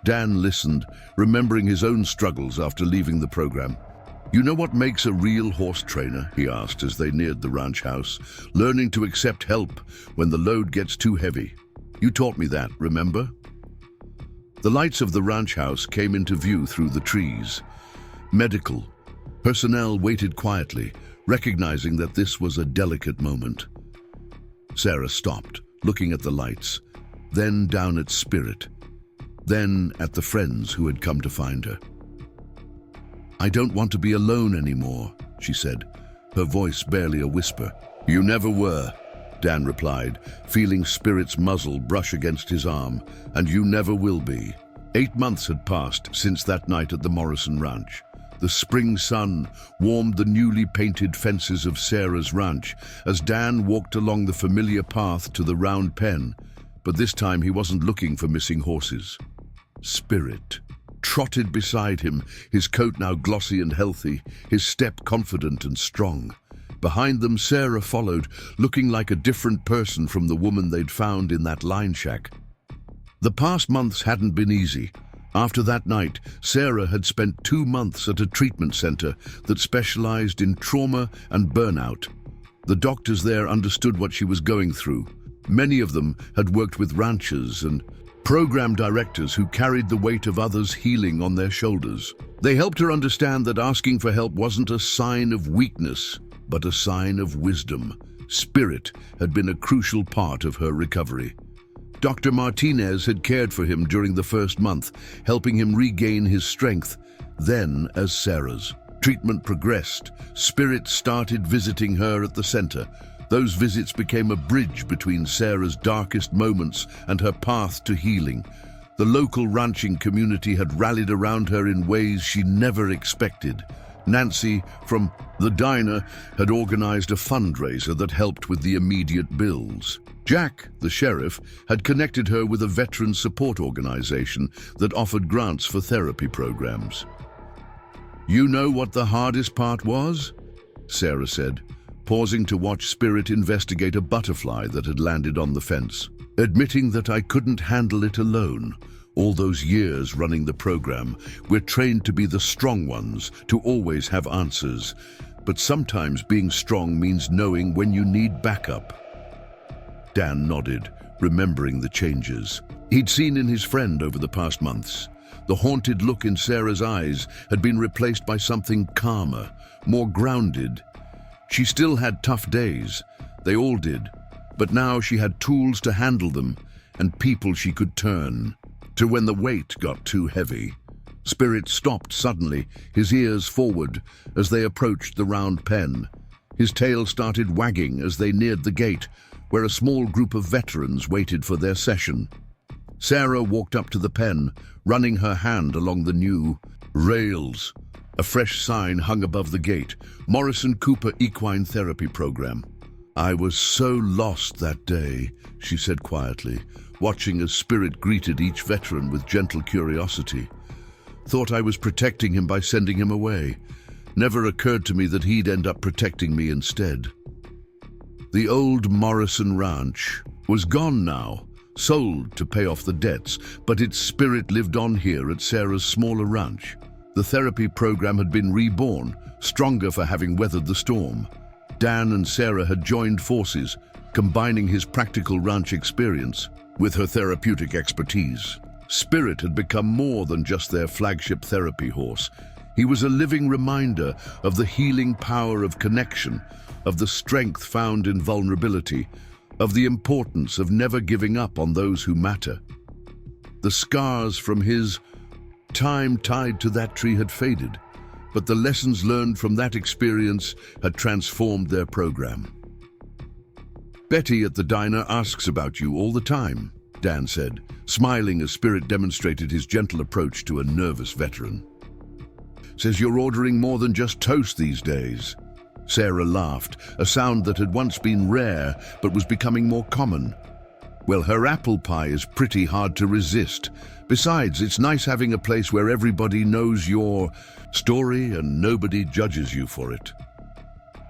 Dan listened, remembering his own struggles after leaving the program. "You know what makes a real horse trainer?" he asked as they neared the ranch house. "Learning to accept help when the load gets too heavy. You taught me that, remember?" The lights of the ranch house came into view through the trees. Medical personnel waited quietly, recognizing that this was a delicate moment. Sarah stopped, looking at the lights, then down at Spirit, then at the friends who had come to find her. "I don't want to be alone anymore," she said, her voice barely a whisper. "You never were," Dan replied, feeling Spirit's muzzle brush against his arm, "and you never will be." 8 months had passed since that night at the Morrison Ranch. The spring sun warmed the newly painted fences of Sarah's ranch as Dan walked along the familiar path to the round pen, but this time he wasn't looking for missing horses. Spirit. trotted beside him, his coat now glossy and healthy, his step confident and strong. Behind them, Sarah followed, looking like a different person from the woman they'd found in that line shack. The past months hadn't been easy. After that night, Sarah had spent 2 months at a treatment center that specialized in trauma and burnout. The doctors there understood what she was going through. Many of them had worked with ranchers and program directors who carried the weight of others' healing on their shoulders. They helped her understand that asking for help wasn't a sign of weakness, but a sign of wisdom. Spirit had been a crucial part of her recovery. Dr. Martinez had cared for him during the first month, helping him regain his strength. Then, as Sarah's treatment progressed, Spirit started visiting her at the center. Those visits became a bridge between Sarah's darkest moments and her path to healing. The local ranching community had rallied around her in ways she never expected. Nancy from the diner had organized a fundraiser that helped with the immediate bills. Jack, the sheriff, had connected her with a veteran support organization that offered grants for therapy programs. "You know what the hardest part was?" Sarah said, pausing to watch Spirit investigate a butterfly that had landed on the fence. "Admitting that I couldn't handle it alone. All those years running the program, we're trained to be the strong ones, to always have answers. But sometimes being strong means knowing when you need backup." Dan nodded, remembering the changes he'd seen in his friend over the past months. The haunted look in Sarah's eyes had been replaced by something calmer, more grounded. She still had tough days, they all did, but now she had tools to handle them and people she could turn to when the weight got too heavy. Spirit stopped suddenly, his ears forward as they approached the round pen. His tail started wagging as they neared the gate, where a small group of veterans waited for their session. Sarah walked up to the pen, running her hand along the new rails. A fresh sign hung above the gate, Morrison Cooper Equine Therapy Program. "I was so lost that day," she said quietly, watching as Spirit greeted each veteran with gentle curiosity. "Thought I was protecting him by sending him away. Never occurred to me that he'd end up protecting me instead." The old Morrison Ranch was gone now, sold to pay off the debts, but its spirit lived on here at Sarah's smaller ranch. The therapy program had been reborn, stronger for having weathered the storm. Dan and Sarah had joined forces, combining his practical ranch experience with her therapeutic expertise. Spirit had become more than just their flagship therapy horse. He was a living reminder of the healing power of connection, of the strength found in vulnerability, of the importance of never giving up on those who matter. The scars from his time tied to that tree had faded, but the lessons learned from that experience had transformed their program. "Betty at the diner asks about you all the time," Dan said, smiling as Spirit demonstrated his gentle approach to a nervous veteran. "Says you're ordering more than just toast these days." Sarah laughed, a sound that had once been rare but was becoming more common. "Well, her apple pie is pretty hard to resist. Besides, it's nice having a place where everybody knows your story and nobody judges you for it."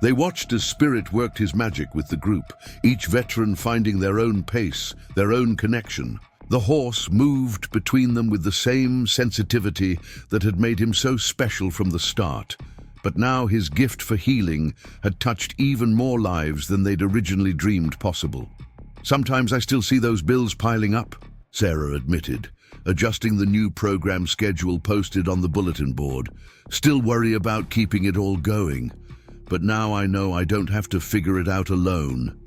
They watched as Spirit worked his magic with the group, each veteran finding their own pace, their own connection. The horse moved between them with the same sensitivity that had made him so special from the start. But now his gift for healing had touched even more lives than they'd originally dreamed possible. "Sometimes I still see those bills piling up," Sarah admitted, adjusting the new program schedule posted on the bulletin board. "Still worry about keeping it all going. But now I know I don't have to figure it out alone."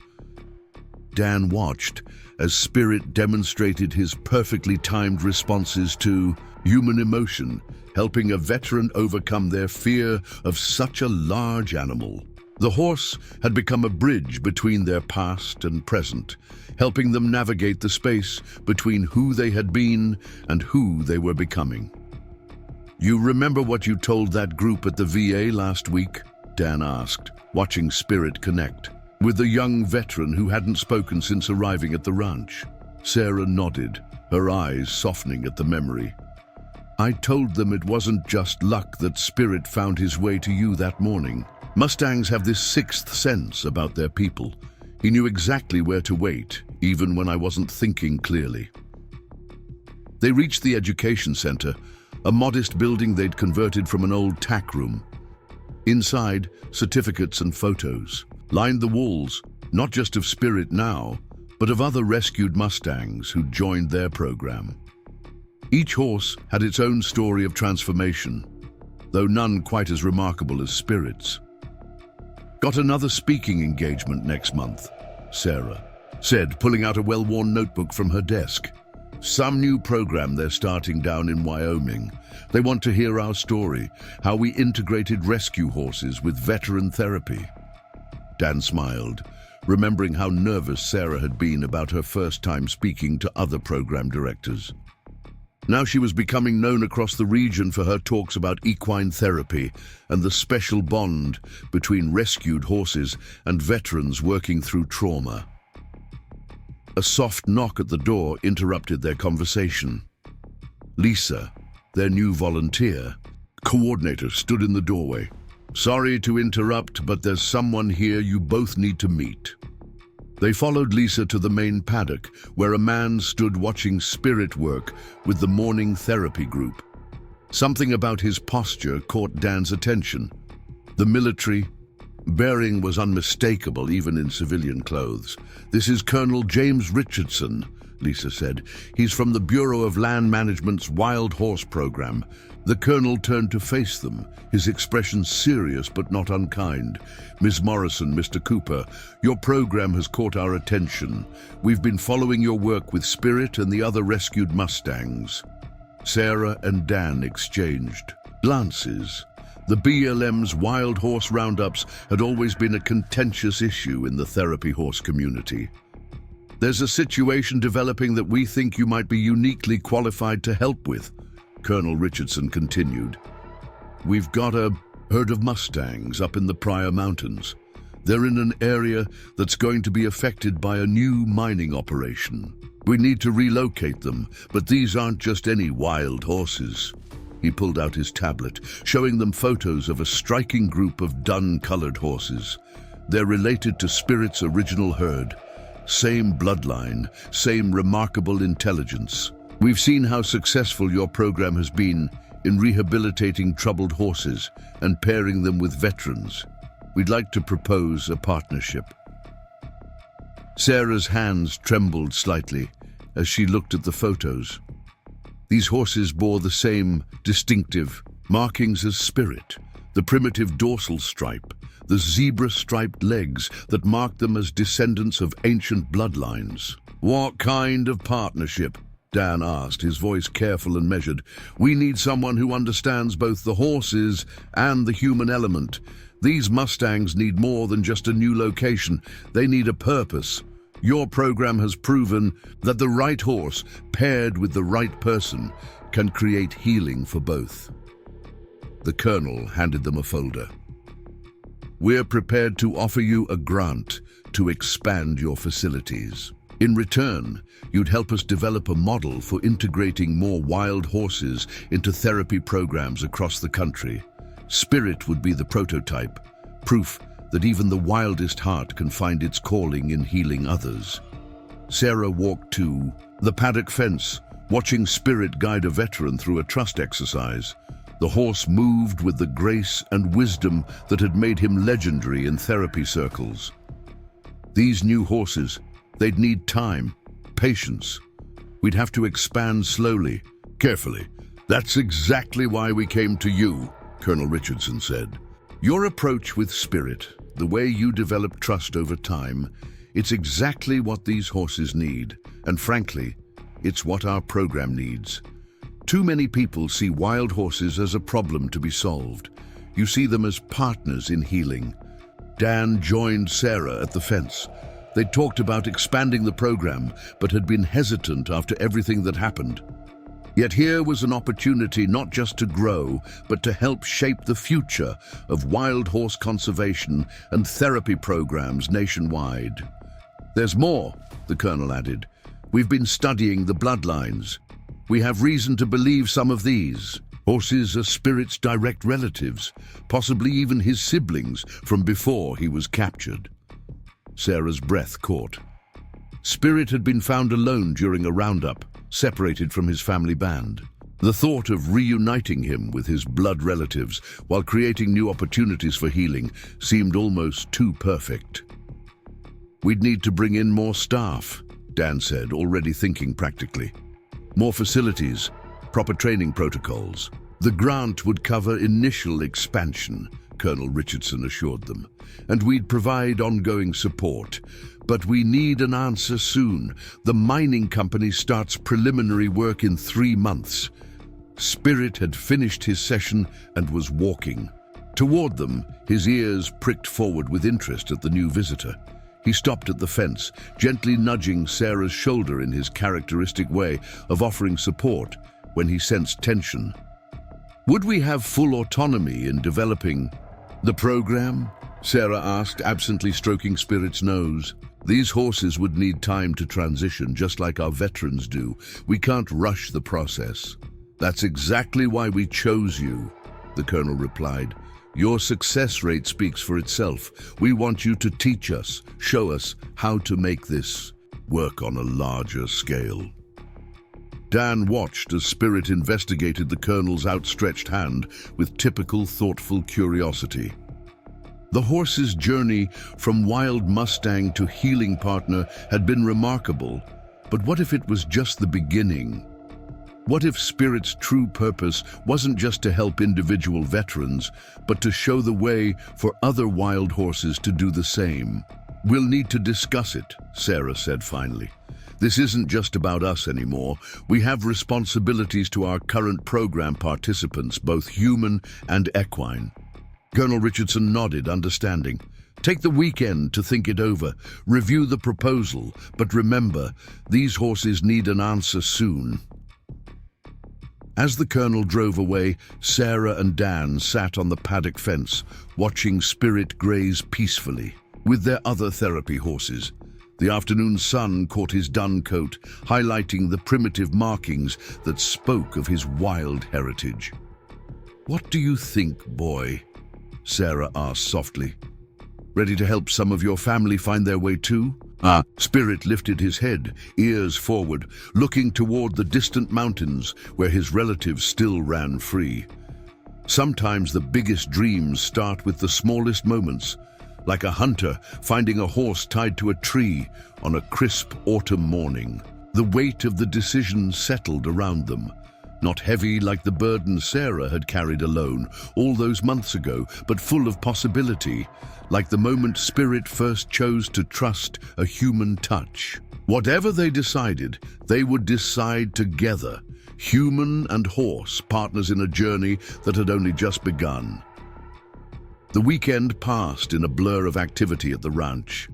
Dan watched as Spirit demonstrated his perfectly timed responses to human emotion, helping a veteran overcome their fear of such a large animal. The horse had become a bridge between their past and present, helping them navigate the space between who they had been and who they were becoming. "You remember what you told that group at the VA last week?" Dan asked, watching Spirit connect with the young veteran who hadn't spoken since arriving at the ranch. Sarah nodded, her eyes softening at the memory. I told them it wasn't just luck that Spirit found his way to you that morning. Mustangs have this sixth sense about their people. He knew exactly where to wait, even when I wasn't thinking clearly. They reached the education center, a modest building they'd converted from an old tack room. Inside, certificates and photos lined the walls, not just of Spirit now, but of other rescued Mustangs who'd joined their program. Each horse had its own story of transformation, though none quite as remarkable as Spirit's. Got another speaking engagement next month, Sarah said, pulling out a well-worn notebook from her desk. Some new program they're starting down in Wyoming. They want to hear our story, how we integrated rescue horses with veteran therapy. Dan smiled, remembering how nervous Sarah had been about her first time speaking to other program directors. Now she was becoming known across the region for her talks about equine therapy and the special bond between rescued horses and veterans working through trauma. A soft knock at the door interrupted their conversation. Lisa, their new volunteer coordinator, stood in the doorway. Sorry to interrupt, but there's someone here you both need to meet. They followed Lisa to the main paddock, where a man stood watching Spirit work with the morning therapy group. Something about his posture caught Dan's attention. The military bearing was unmistakable, even in civilian clothes. This is Colonel James Richardson, Lisa said. He's from the Bureau of Land Management's Wild Horse Program. The colonel turned to face them, his expression serious but not unkind. Ms. Morrison, Mr. Cooper, your program has caught our attention. We've been following your work with Spirit and the other rescued Mustangs. Sarah and Dan exchanged glances. The BLM's wild horse roundups had always been a contentious issue in the therapy horse community. There's a situation developing that we think you might be uniquely qualified to help with, Colonel Richardson continued. We've got a herd of Mustangs up in the Pryor Mountains. They're in an area that's going to be affected by a new mining operation. We need to relocate them, but these aren't just any wild horses. He pulled out his tablet, showing them photos of a striking group of dun-colored horses. They're related to Spirit's original herd. Same bloodline, same remarkable intelligence. We've seen how successful your program has been in rehabilitating troubled horses and pairing them with veterans. We'd like to propose a partnership. Sarah's hands trembled slightly as she looked at the photos. These horses bore the same distinctive markings as Spirit, the primitive dorsal stripe, the zebra-striped legs that marked them as descendants of ancient bloodlines. What kind of partnership? Dan asked, his voice careful and measured. We need someone who understands both the horses and the human element. These Mustangs need more than just a new location. They need a purpose. Your program has proven that the right horse, paired with the right person, can create healing for both. The colonel handed them a folder. We're prepared to offer you a grant to expand your facilities. In return, you'd help us develop a model for integrating more wild horses into therapy programs across the country. Spirit would be the prototype, proof that even the wildest heart can find its calling in healing others. Sarah walked to the paddock fence, watching Spirit guide a veteran through a trust exercise. The horse moved with the grace and wisdom that had made him legendary in therapy circles. These new horses, they'd need time, patience. We'd have to expand slowly, carefully. That's exactly why we came to you, Colonel Richardson said. Your approach with Spirit, the way you develop trust over time, it's exactly what these horses need. And frankly, it's what our program needs. Too many people see wild horses as a problem to be solved. You see them as partners in healing. Dan joined Sarah at the fence. They'd talked about expanding the program, but had been hesitant after everything that happened. Yet here was an opportunity not just to grow, but to help shape the future of wild horse conservation and therapy programs nationwide. There's more, the colonel added. We've been studying the bloodlines. We have reason to believe some of these. Horses are Spirit's direct relatives, possibly even his siblings from before he was captured. Sarah's breath caught. Spirit had been found alone during a roundup, separated from his family band. The thought of reuniting him with his blood relatives while creating new opportunities for healing seemed almost too perfect. We'd need to bring in more staff, Dan said, already thinking practically. More facilities, proper training protocols. The grant would cover initial expansion, Colonel Richardson assured them, and we'd provide ongoing support. But we need an answer soon. The mining company starts preliminary work in 3 months. Spirit had finished his session and was walking. Toward them, his ears pricked forward with interest at the new visitor. He stopped at the fence, gently nudging Sarah's shoulder in his characteristic way of offering support when he sensed tension. Would we have full autonomy in developing the program? Sarah asked, absently stroking Spirit's nose. These horses would need time to transition, just like our veterans do. We can't rush the process. That's exactly why we chose you, the colonel replied. Your success rate speaks for itself. We want you to teach us, show us how to make this work on a larger scale. Dan watched as Spirit investigated the colonel's outstretched hand with typical thoughtful curiosity. The horse's journey from wild Mustang to healing partner had been remarkable, but what if it was just the beginning? What if Spirit's true purpose wasn't just to help individual veterans, but to show the way for other wild horses to do the same? We'll need to discuss it, Sarah said finally. This isn't just about us anymore. We have responsibilities to our current program participants, both human and equine. Colonel Richardson nodded, understanding. Take the weekend to think it over, review the proposal, but remember, these horses need an answer soon. As the colonel drove away, Sarah and Dan sat on the paddock fence, watching Spirit graze peacefully with their other therapy horses. The afternoon sun caught his dun coat, highlighting the primitive markings that spoke of his wild heritage. "What do you think, boy?" Sarah asked softly. "Ready to help some of your family find their way too?" Spirit lifted his head, ears forward, looking toward the distant mountains where his relatives still ran free. Sometimes the biggest dreams start with the smallest moments, like a hunter finding a horse tied to a tree on a crisp autumn morning. The weight of the decision settled around them, not heavy like the burden Sarah had carried alone all those months ago, but full of possibility, like the moment Spirit first chose to trust a human touch. Whatever they decided, they would decide together, human and horse, partners in a journey that had only just begun. The weekend passed in a blur of activity at the ranch.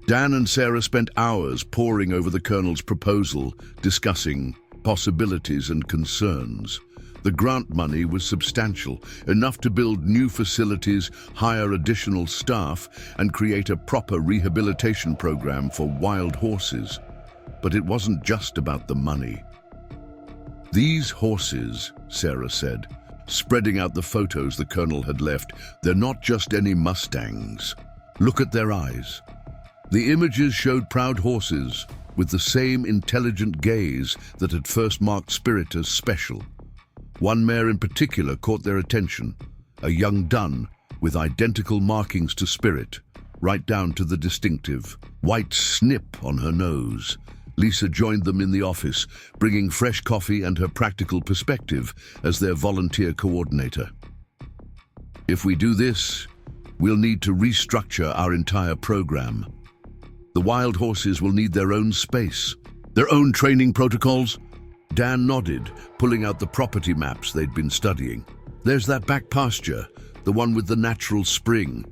Dan and Sarah spent hours poring over the colonel's proposal, discussing possibilities and concerns. The grant money was substantial, enough to build new facilities, hire additional staff, and create a proper rehabilitation program for wild horses. But it wasn't just about the money. "These horses," Sarah said, spreading out the photos the colonel had left, "they're not just any Mustangs. Look at their eyes." The images showed proud horses with the same intelligent gaze that had first marked Spirit as special. One mare in particular caught their attention, a young dun with identical markings to Spirit, right down to the distinctive white snip on her nose. Lisa joined them in the office, bringing fresh coffee and her practical perspective as their volunteer coordinator. "If we do this, we'll need to restructure our entire program. The wild horses will need their own space, their own training protocols." Dan nodded, pulling out the property maps they'd been studying. "There's that back pasture, the one with the natural spring.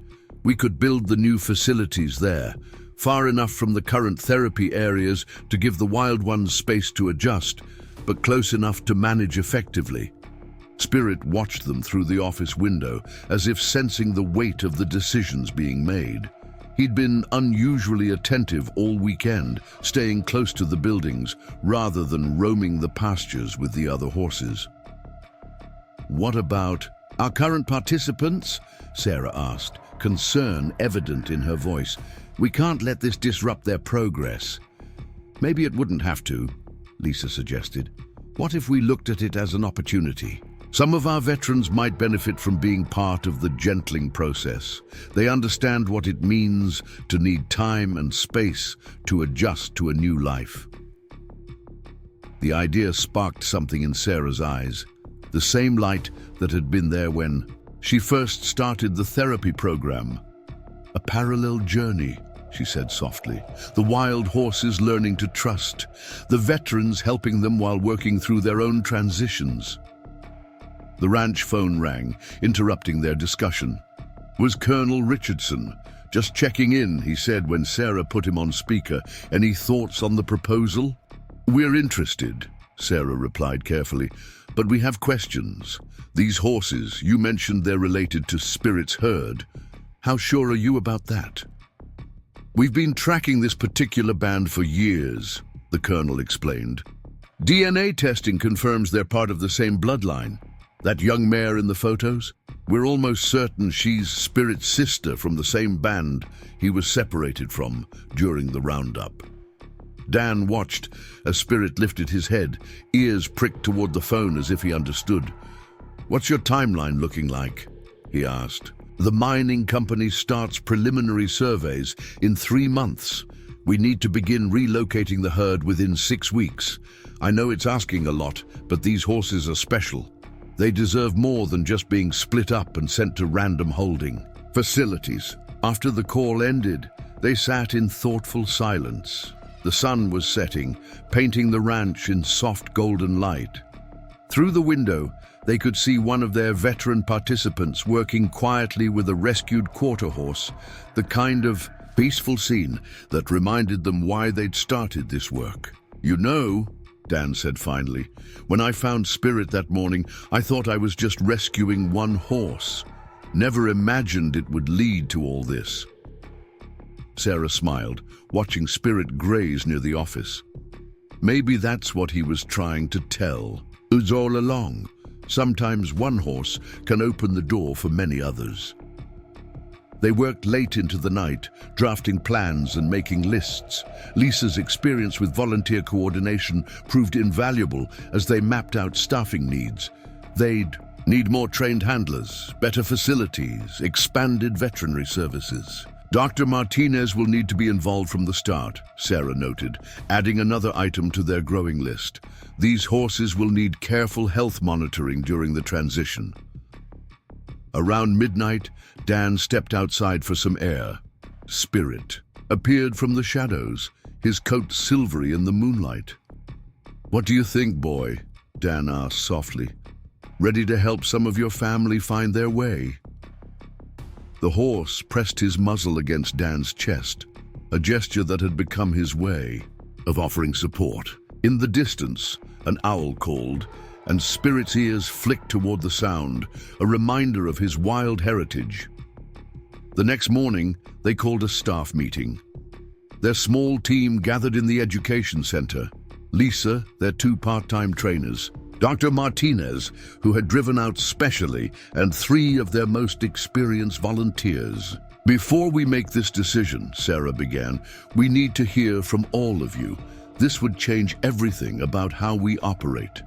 We could build the new facilities there, far enough from the current therapy areas to give the wild ones space to adjust, but close enough to manage effectively." Spirit watched them through the office window, as if sensing the weight of the decisions being made. He'd been unusually attentive all weekend, staying close to the buildings rather than roaming the pastures with the other horses. "What about our current participants?" Sarah asked, concern evident in her voice. "We can't let this disrupt their progress." "Maybe it wouldn't have to," Lisa suggested. "What if we looked at it as an opportunity? Some of our veterans might benefit from being part of the gentling process. They understand what it means to need time and space to adjust to a new life." The idea sparked something in Sarah's eyes, the same light that had been there when she first started the therapy program. "A parallel journey," she said softly. "The wild horses learning to trust, the veterans helping them while working through their own transitions." The ranch phone rang, interrupting their discussion. "Was Colonel Richardson just checking in," he said when Sarah put him on speaker. "Any thoughts on the proposal?" "We're interested," Sarah replied carefully, "but we have questions. These horses, you mentioned they're related to Spirit's herd. How sure are you about that?" "We've been tracking this particular band for years," the colonel explained. "DNA testing confirms they're part of the same bloodline. That young mare in the photos? We're almost certain she's Spirit's sister from the same band he was separated from during the roundup." Dan watched as Spirit lifted his head, ears pricked toward the phone as if he understood. "What's your timeline looking like?" he asked. "The mining company starts preliminary surveys in 3 months. We need to begin relocating the herd within 6 weeks. I know it's asking a lot, but these horses are special. They deserve more than just being split up and sent to random holding facilities." After the call ended, they sat in thoughtful silence. The sun was setting, painting the ranch in soft golden light. Through the window, they could see one of their veteran participants working quietly with a rescued quarter horse, the kind of peaceful scene that reminded them why they'd started this work. "You know," Dan said finally, "when I found Spirit that morning, I thought I was just rescuing one horse. Never imagined it would lead to all this." Sarah smiled, watching Spirit graze near the office. Maybe that's what he was trying to tell us all along. Sometimes one horse can open the door for many others. They worked late into the night, drafting plans and making lists. Lisa's experience with volunteer coordination proved invaluable as they mapped out staffing needs. They'd need more trained handlers, better facilities, expanded veterinary services. "Dr. Martinez will need to be involved from the start," Sarah noted, adding another item to their growing list. "These horses will need careful health monitoring during the transition." Around midnight, Dan stepped outside for some air. Spirit appeared from the shadows, his coat silvery in the moonlight. "What do you think, boy?" Dan asked softly. "Ready to help some of your family find their way?" The horse pressed his muzzle against Dan's chest, a gesture that had become his way of offering support. In the distance, an owl called, and Spirit's ears flicked toward the sound, a reminder of his wild heritage. The next morning, they called a staff meeting. Their small team gathered in the education center. Lisa, their 2 part-time trainers, Dr. Martinez, who had driven out specially, and 3 of their most experienced volunteers. "Before we make this decision," Sarah began, "we need to hear from all of you. This would change everything about how we operate."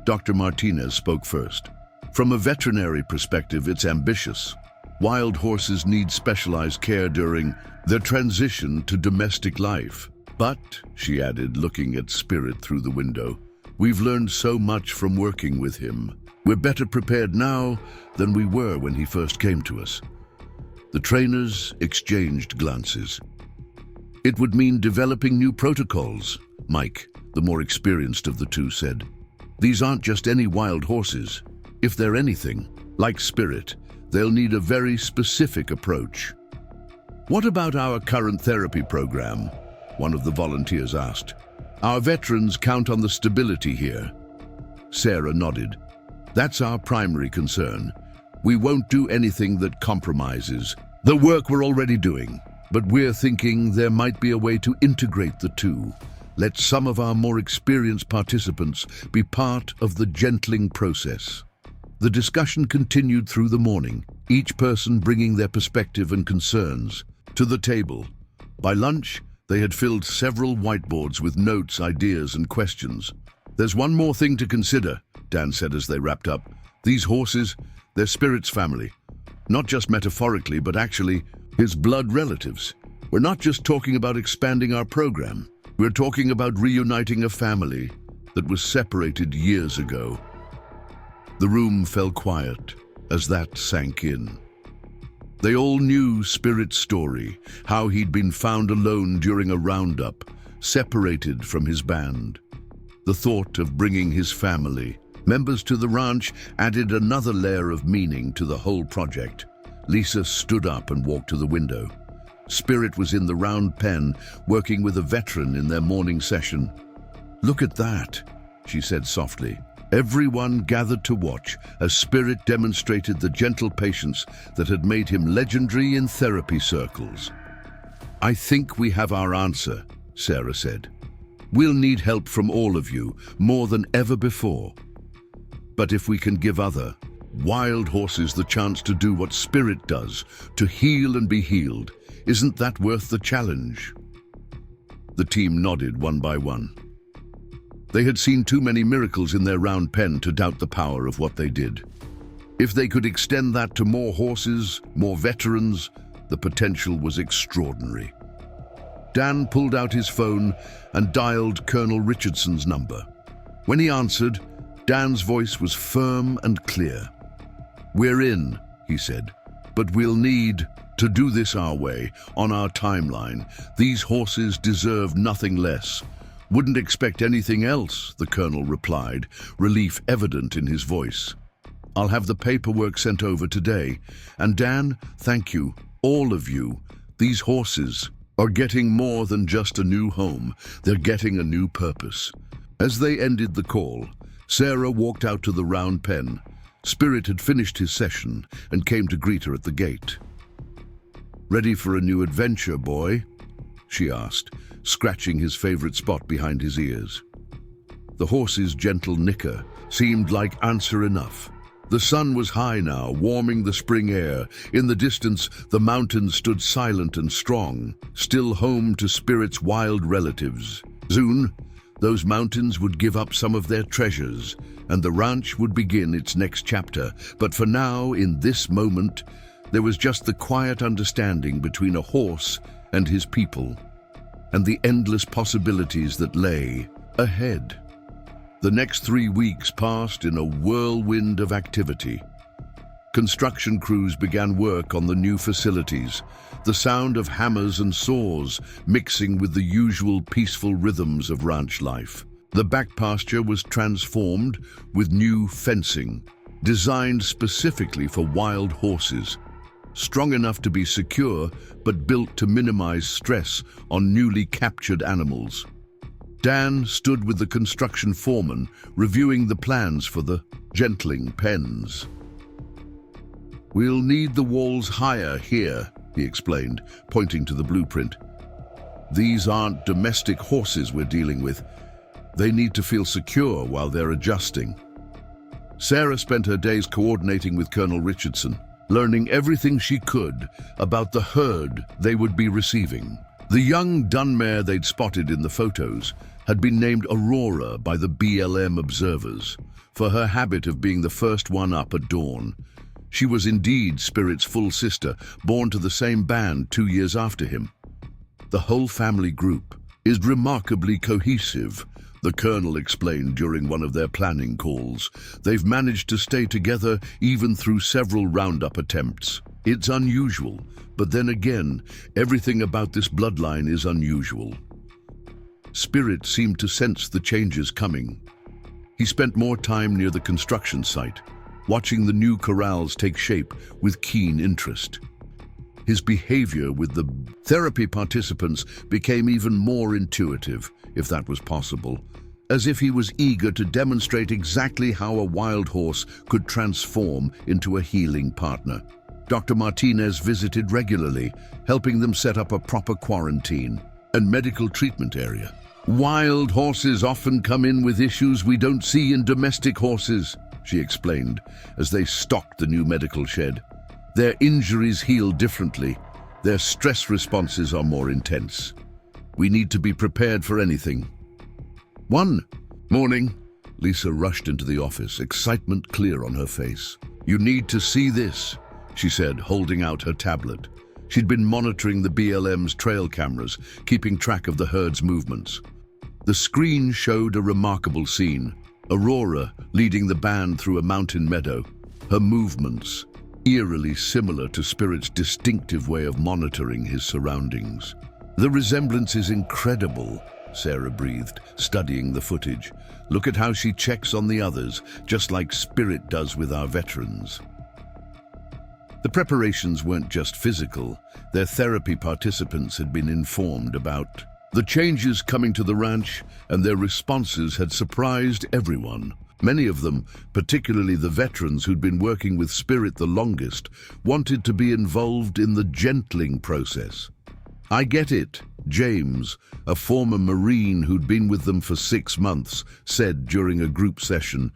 Dr. Martinez spoke first. "From a veterinary perspective, it's ambitious. Wild horses need specialized care during their transition to domestic life. But," she added, looking at Spirit through the window, "we've learned so much from working with him. We're better prepared now than we were when he first came to us." The trainers exchanged glances. "It would mean developing new protocols," Mike, the more experienced of the 2, said. "These aren't just any wild horses. If they're anything like Spirit, they'll need a very specific approach." "What about our current therapy program?" one of the volunteers asked. "Our veterans count on the stability here." Sarah nodded. "That's our primary concern. We won't do anything that compromises the work we're already doing." But we're thinking there might be a way to integrate the two. Let some of our more experienced participants be part of the gentling process. The discussion continued through the morning, each person bringing their perspective and concerns to the table. By lunch, they had filled several whiteboards with notes, ideas, and questions. "There's one more thing to consider," Dan said as they wrapped up. "These horses, they're Spirit's family. Not just metaphorically, but actually his blood relatives. We're not just talking about expanding our program. We're talking about reuniting a family that was separated years ago." The room fell quiet as that sank in. They all knew Spirit's story, how he'd been found alone during a roundup, separated from his band. The thought of bringing his family members to the ranch added another layer of meaning to the whole project. Lisa stood up and walked to the window. Spirit was in the round pen, working with a veteran in their morning session. "Look at that," she said softly. Everyone gathered to watch as Spirit demonstrated the gentle patience that had made him legendary in therapy circles. "I think we have our answer," Sarah said. "We'll need help from all of you, more than ever before. But if we can give other wild horses the chance to do what Spirit does, to heal and be healed, isn't that worth the challenge?" The team nodded one by one. They had seen too many miracles in their round pen to doubt the power of what they did. If they could extend that to more horses, more veterans, the potential was extraordinary. Dan pulled out his phone and dialed Colonel Richardson's number. When he answered, Dan's voice was firm and clear. "We're in," he said, "but we'll need to do this our way, on our timeline. These horses deserve nothing less." "Wouldn't expect anything else," the colonel replied, relief evident in his voice. "I'll have the paperwork sent over today. And Dan, thank you, all of you. These horses are getting more than just a new home. They're getting a new purpose." As they ended the call, Sarah walked out to the round pen. Spirit had finished his session and came to greet her at the gate. "Ready for a new adventure, boy?" she asked, scratching his favorite spot behind his ears. The horse's gentle nicker seemed like answer enough. The sun was high now, warming the spring air. In the distance, the mountains stood silent and strong, still home to Spirit's wild relatives. Soon, those mountains would give up some of their treasures, and the ranch would begin its next chapter. But for now, in this moment, there was just the quiet understanding between a horse and his people, and the endless possibilities that lay ahead. The next 3 weeks passed in a whirlwind of activity. Construction crews began work on the new facilities, the sound of hammers and saws mixing with the usual peaceful rhythms of ranch life. The back pasture was transformed with new fencing, designed specifically for wild horses, strong enough to be secure but built to minimize stress on newly captured animals. Dan stood with the construction foreman, reviewing the plans for the gentling pens. "We'll need the walls higher here," he explained, pointing to the blueprint. "These aren't domestic horses we're dealing with. They need to feel secure while they're adjusting." Sarah spent her days coordinating with Colonel Richardson, learning everything she could about the herd they would be receiving. The young dun mare they'd spotted in the photos had been named Aurora by the BLM observers for her habit of being the first one up at dawn. She was indeed Spirit's full sister, born to the same band 2 years after him. "The whole family group is remarkably cohesive," the colonel explained during one of their planning calls. "They've managed to stay together even through several roundup attempts. It's unusual, but then again, everything about this bloodline is unusual." Spirit seemed to sense the changes coming. He spent more time near the construction site, watching the new corrals take shape with keen interest. His behavior with the therapy participants became even more intuitive, if that was possible, as if he was eager to demonstrate exactly how a wild horse could transform into a healing partner. Dr. Martinez visited regularly, helping them set up a proper quarantine and medical treatment area. Wild horses often come in with issues we don't see in domestic horses, she explained as they stocked the new medical shed. Their injuries heal differently. Their stress responses are more intense. We need to be prepared for anything. Morning. Lisa rushed into the office, excitement clear on her face. You need to see this, she said, holding out her tablet. She'd been monitoring the BLM's trail cameras, keeping track of the herd's movements. The screen showed a remarkable scene. Aurora leading the band through a mountain meadow, her movements eerily similar to Spirit's distinctive way of monitoring his surroundings. The resemblance is incredible, Sarah breathed, studying the footage. Look at how she checks on the others, just like Spirit does with our veterans. The preparations weren't just physical. Their therapy participants had been informed about the changes coming to the ranch, and their responses had surprised everyone. Many of them, particularly the veterans who'd been working with Spirit the longest, wanted to be involved in the gentling process. I get it, James, a former Marine who'd been with them for 6 months, said during a group session.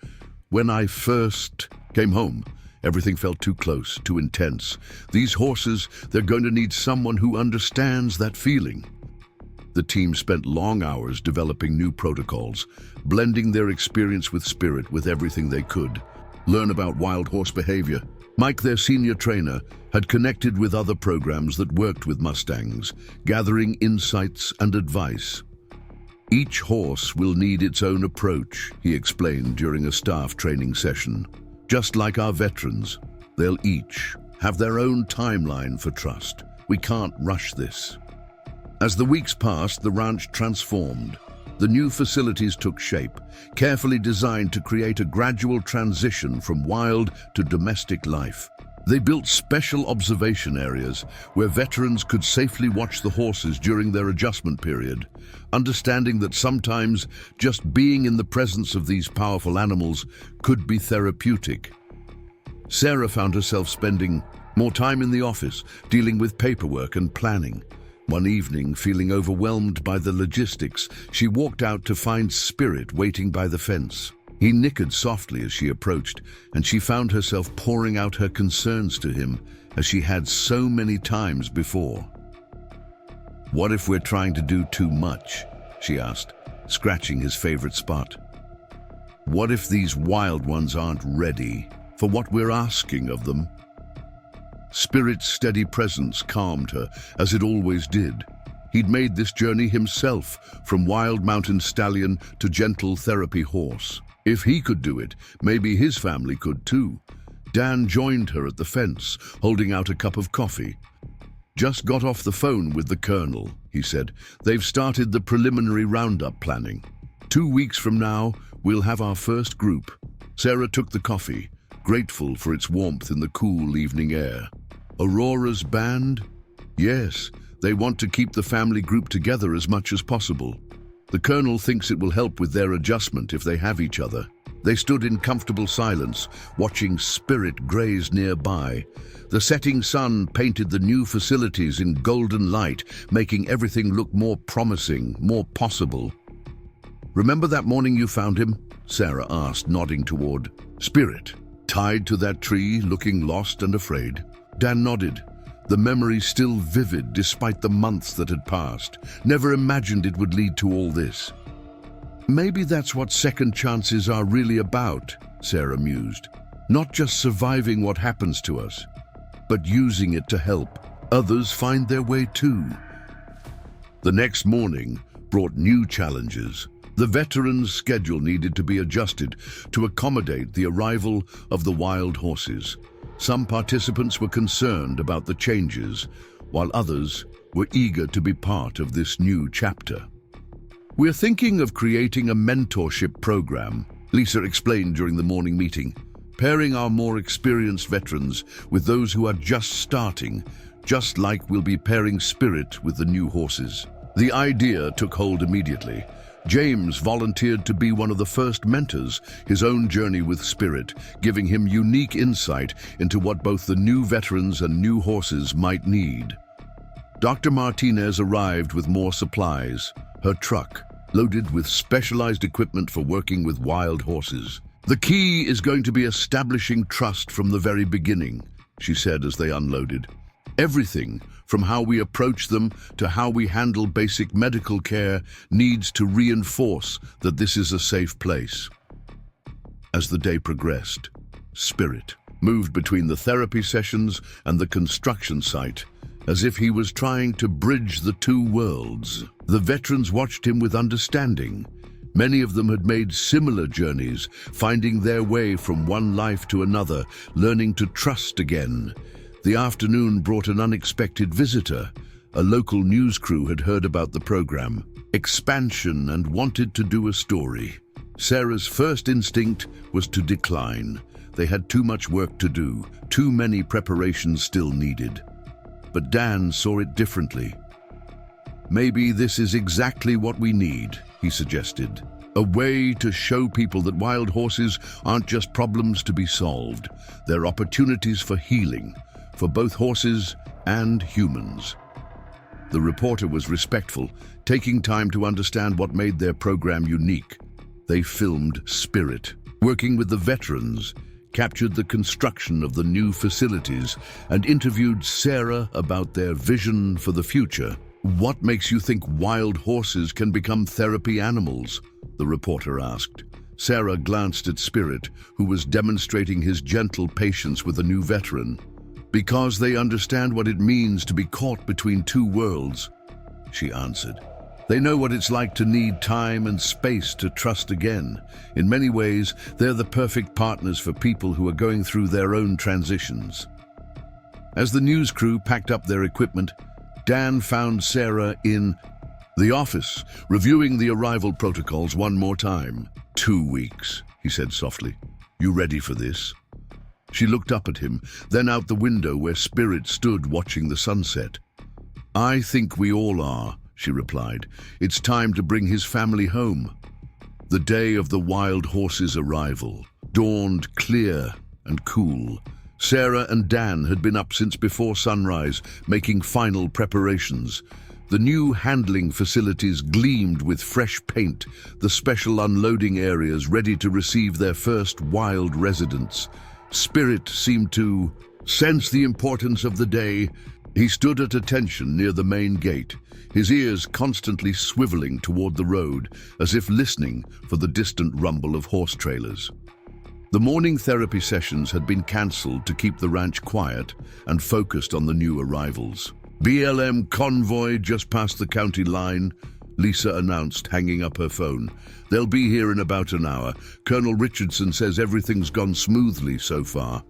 When I first came home, everything felt too close, too intense. These horses, they're going to need someone who understands that feeling. The team spent long hours developing new protocols, blending their experience with Spirit with everything they could. Learn about wild horse behavior. Mike, their senior trainer, had connected with other programs that worked with Mustangs, gathering insights and advice. Each horse will need its own approach, he explained during a staff training session. Just like our veterans, they'll each have their own timeline for trust. We can't rush this. As the weeks passed, the ranch transformed. The new facilities took shape, carefully designed to create a gradual transition from wild to domestic life. They built special observation areas where veterans could safely watch the horses during their adjustment period, understanding that sometimes just being in the presence of these powerful animals could be therapeutic. Sarah found herself spending more time in the office, dealing with paperwork and planning. One evening, feeling overwhelmed by the logistics, she walked out to find Spirit waiting by the fence. He nickered softly as she approached, and she found herself pouring out her concerns to him, as she had so many times before. What if we're trying to do too much? She asked, scratching his favorite spot. What if these wild ones aren't ready for what we're asking of them? Spirit's steady presence calmed her, as it always did. He'd made this journey himself, from wild mountain stallion to gentle therapy horse. If he could do it, maybe his family could too. Dan joined her at the fence, holding out a cup of coffee. Just got off the phone with the colonel, he said. They've started the preliminary roundup planning. 2 weeks from now, we'll have our first group. Sarah took the coffee, grateful for its warmth in the cool evening air. Aurora's band? Yes, they want to keep the family group together as much as possible. The colonel thinks it will help with their adjustment if they have each other. They stood in comfortable silence, watching Spirit graze nearby. The setting sun painted the new facilities in golden light, making everything look more promising, more possible. Remember that morning you found him? Sarah asked, nodding toward Spirit, tied to that tree, looking lost and afraid. Dan nodded, the memory still vivid despite the months that had passed. Never imagined it would lead to all this. Maybe that's what second chances are really about, Sarah mused. Not just surviving what happens to us, but using it to help others find their way too. The next morning brought new challenges. The veterans' schedule needed to be adjusted to accommodate the arrival of the wild horses. Some participants were concerned about the changes, while others were eager to be part of this new chapter. We're thinking of creating a mentorship program, Lisa explained during the morning meeting, pairing our more experienced veterans with those who are just starting, just like we'll be pairing Spirit with the new horses. The idea took hold immediately. James volunteered to be one of the first mentors, his own journey with Spirit, giving him unique insight into what both the new veterans and new horses might need. Dr. Martinez arrived with more supplies, her truck, loaded with specialized equipment for working with wild horses. "The key is going to be establishing trust from the very beginning," she said as they unloaded. "Everything, from how we approach them to how we handle basic medical care, needs to reinforce that this is a safe place." As the day progressed, Spirit moved between the therapy sessions and the construction site, as if he was trying to bridge the two worlds. The veterans watched him with understanding. Many of them had made similar journeys, finding their way from one life to another, learning to trust again. The afternoon brought an unexpected visitor. A local news crew had heard about the program, expansion, and wanted to do a story. Sarah's first instinct was to decline. They had too much work to do, too many preparations still needed. But Dan saw it differently. "Maybe this is exactly what we need," he suggested. "A way to show people that wild horses aren't just problems to be solved. They're opportunities for healing, for both horses and humans." The reporter was respectful, taking time to understand what made their program unique. They filmed Spirit, working with the veterans, captured the construction of the new facilities, and interviewed Sarah about their vision for the future. "What makes you think wild horses can become therapy animals?" the reporter asked. Sarah glanced at Spirit, who was demonstrating his gentle patience with a new veteran. "Because they understand what it means to be caught between two worlds," she answered. "They know what it's like to need time and space to trust again. In many ways, they're the perfect partners for people who are going through their own transitions." As the news crew packed up their equipment, Dan found Sarah in the office, reviewing the arrival protocols one more time. 2 weeks, he said softly. "You ready for this?" She looked up at him, then out the window where Spirit stood watching the sunset. "I think we all are," she replied. "It's time to bring his family home." The day of the wild horse's arrival dawned clear and cool. Sarah and Dan had been up since before sunrise, making final preparations. The new handling facilities gleamed with fresh paint, the special unloading areas ready to receive their first wild residents. Spirit seemed to sense the importance of the day. He stood at attention near the main gate, his ears constantly swiveling toward the road, as if listening for the distant rumble of horse trailers. The morning therapy sessions had been cancelled to keep the ranch quiet and focused on the new arrivals. "BLM convoy just past the county line," Lisa announced, hanging up her phone. "They'll be here in about an hour. Colonel Richardson says everything's gone smoothly so far."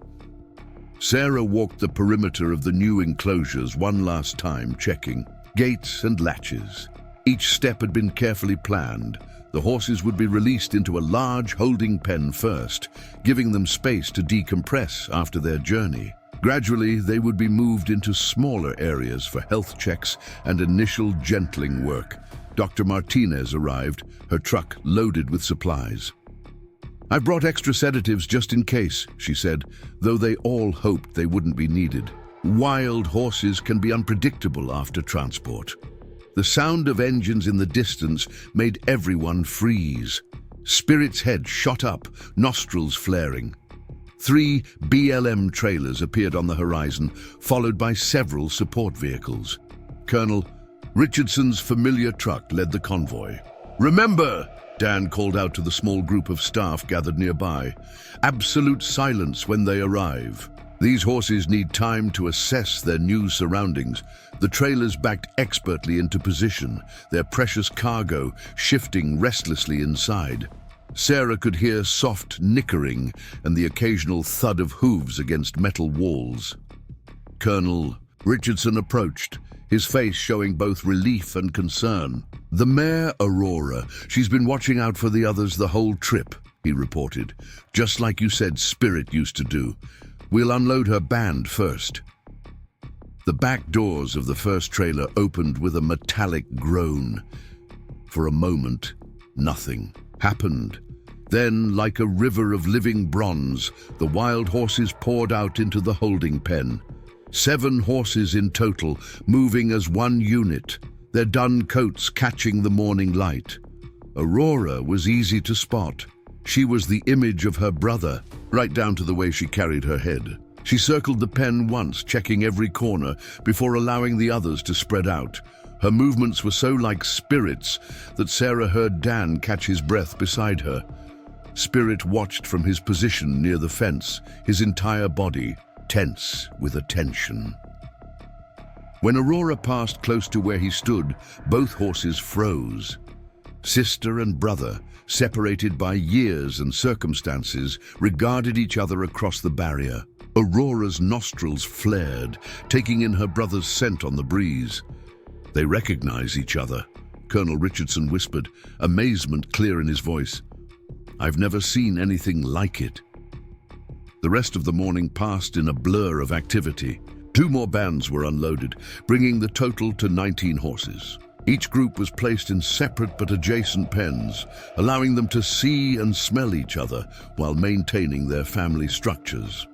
Sarah walked the perimeter of the new enclosures one last time, checking gates and latches. Each step had been carefully planned. The horses would be released into a large holding pen first, giving them space to decompress after their journey. Gradually, they would be moved into smaller areas for health checks and initial gentling work. Dr. Martinez arrived, her truck loaded with supplies. "I brought extra sedatives just in case," she said, though they all hoped they wouldn't be needed. Wild horses can be unpredictable after transport. The sound of engines in the distance made everyone freeze. Spirit's head shot up, nostrils flaring. 3 BLM trailers appeared on the horizon, followed by several support vehicles. Colonel Richardson's familiar truck led the convoy. "Remember," Dan called out to the small group of staff gathered nearby, "absolute silence when they arrive. These horses need time to assess their new surroundings." The trailers backed expertly into position, their precious cargo shifting restlessly inside. Sarah could hear soft nickering and the occasional thud of hooves against metal walls. Colonel Richardson approached, his face showing both relief and concern. "The mare, Aurora, she's been watching out for the others the whole trip," he reported. "Just like you said Spirit used to do. We'll unload her band first." The back doors of the first trailer opened with a metallic groan. For a moment, Nothing happened. Then, like a river of living bronze, the wild horses poured out into the holding pen. 7 horses in total, moving as one unit, their dun coats catching the morning light. Aurora was easy to spot. She was the image of her brother, right down to the way she carried her head. She circled the pen once, checking every corner before allowing the others to spread out. Her movements were so like Spirit's that Sarah heard Dan catch his breath beside her. Spirit watched from his position near the fence, his entire body tense with attention. When Aurora passed close to where he stood, both horses froze. Sister and brother, separated by years and circumstances, regarded each other across the barrier. Aurora's nostrils flared, taking in her brother's scent on the breeze. They recognize each other, Colonel Richardson whispered, amazement clear in his voice. I've never seen anything like it. The rest of the morning passed in a blur of activity. 2 more bands were unloaded, bringing the total to 19 horses. Each group was placed in separate but adjacent pens, allowing them to see and smell each other while maintaining their family structures.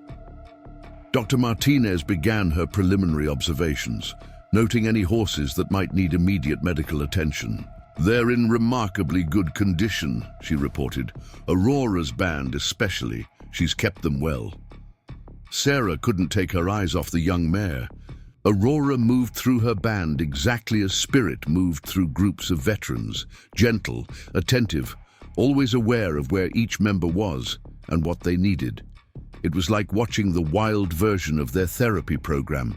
Dr. Martinez began her preliminary observations, noting any horses that might need immediate medical attention. They're in remarkably good condition, she reported. Aurora's band especially. She's kept them well. Sarah couldn't take her eyes off the young mare. Aurora moved through her band exactly as Spirit moved through groups of veterans, gentle, attentive, always aware of where each member was and what they needed. It was like watching the wild version of their therapy program.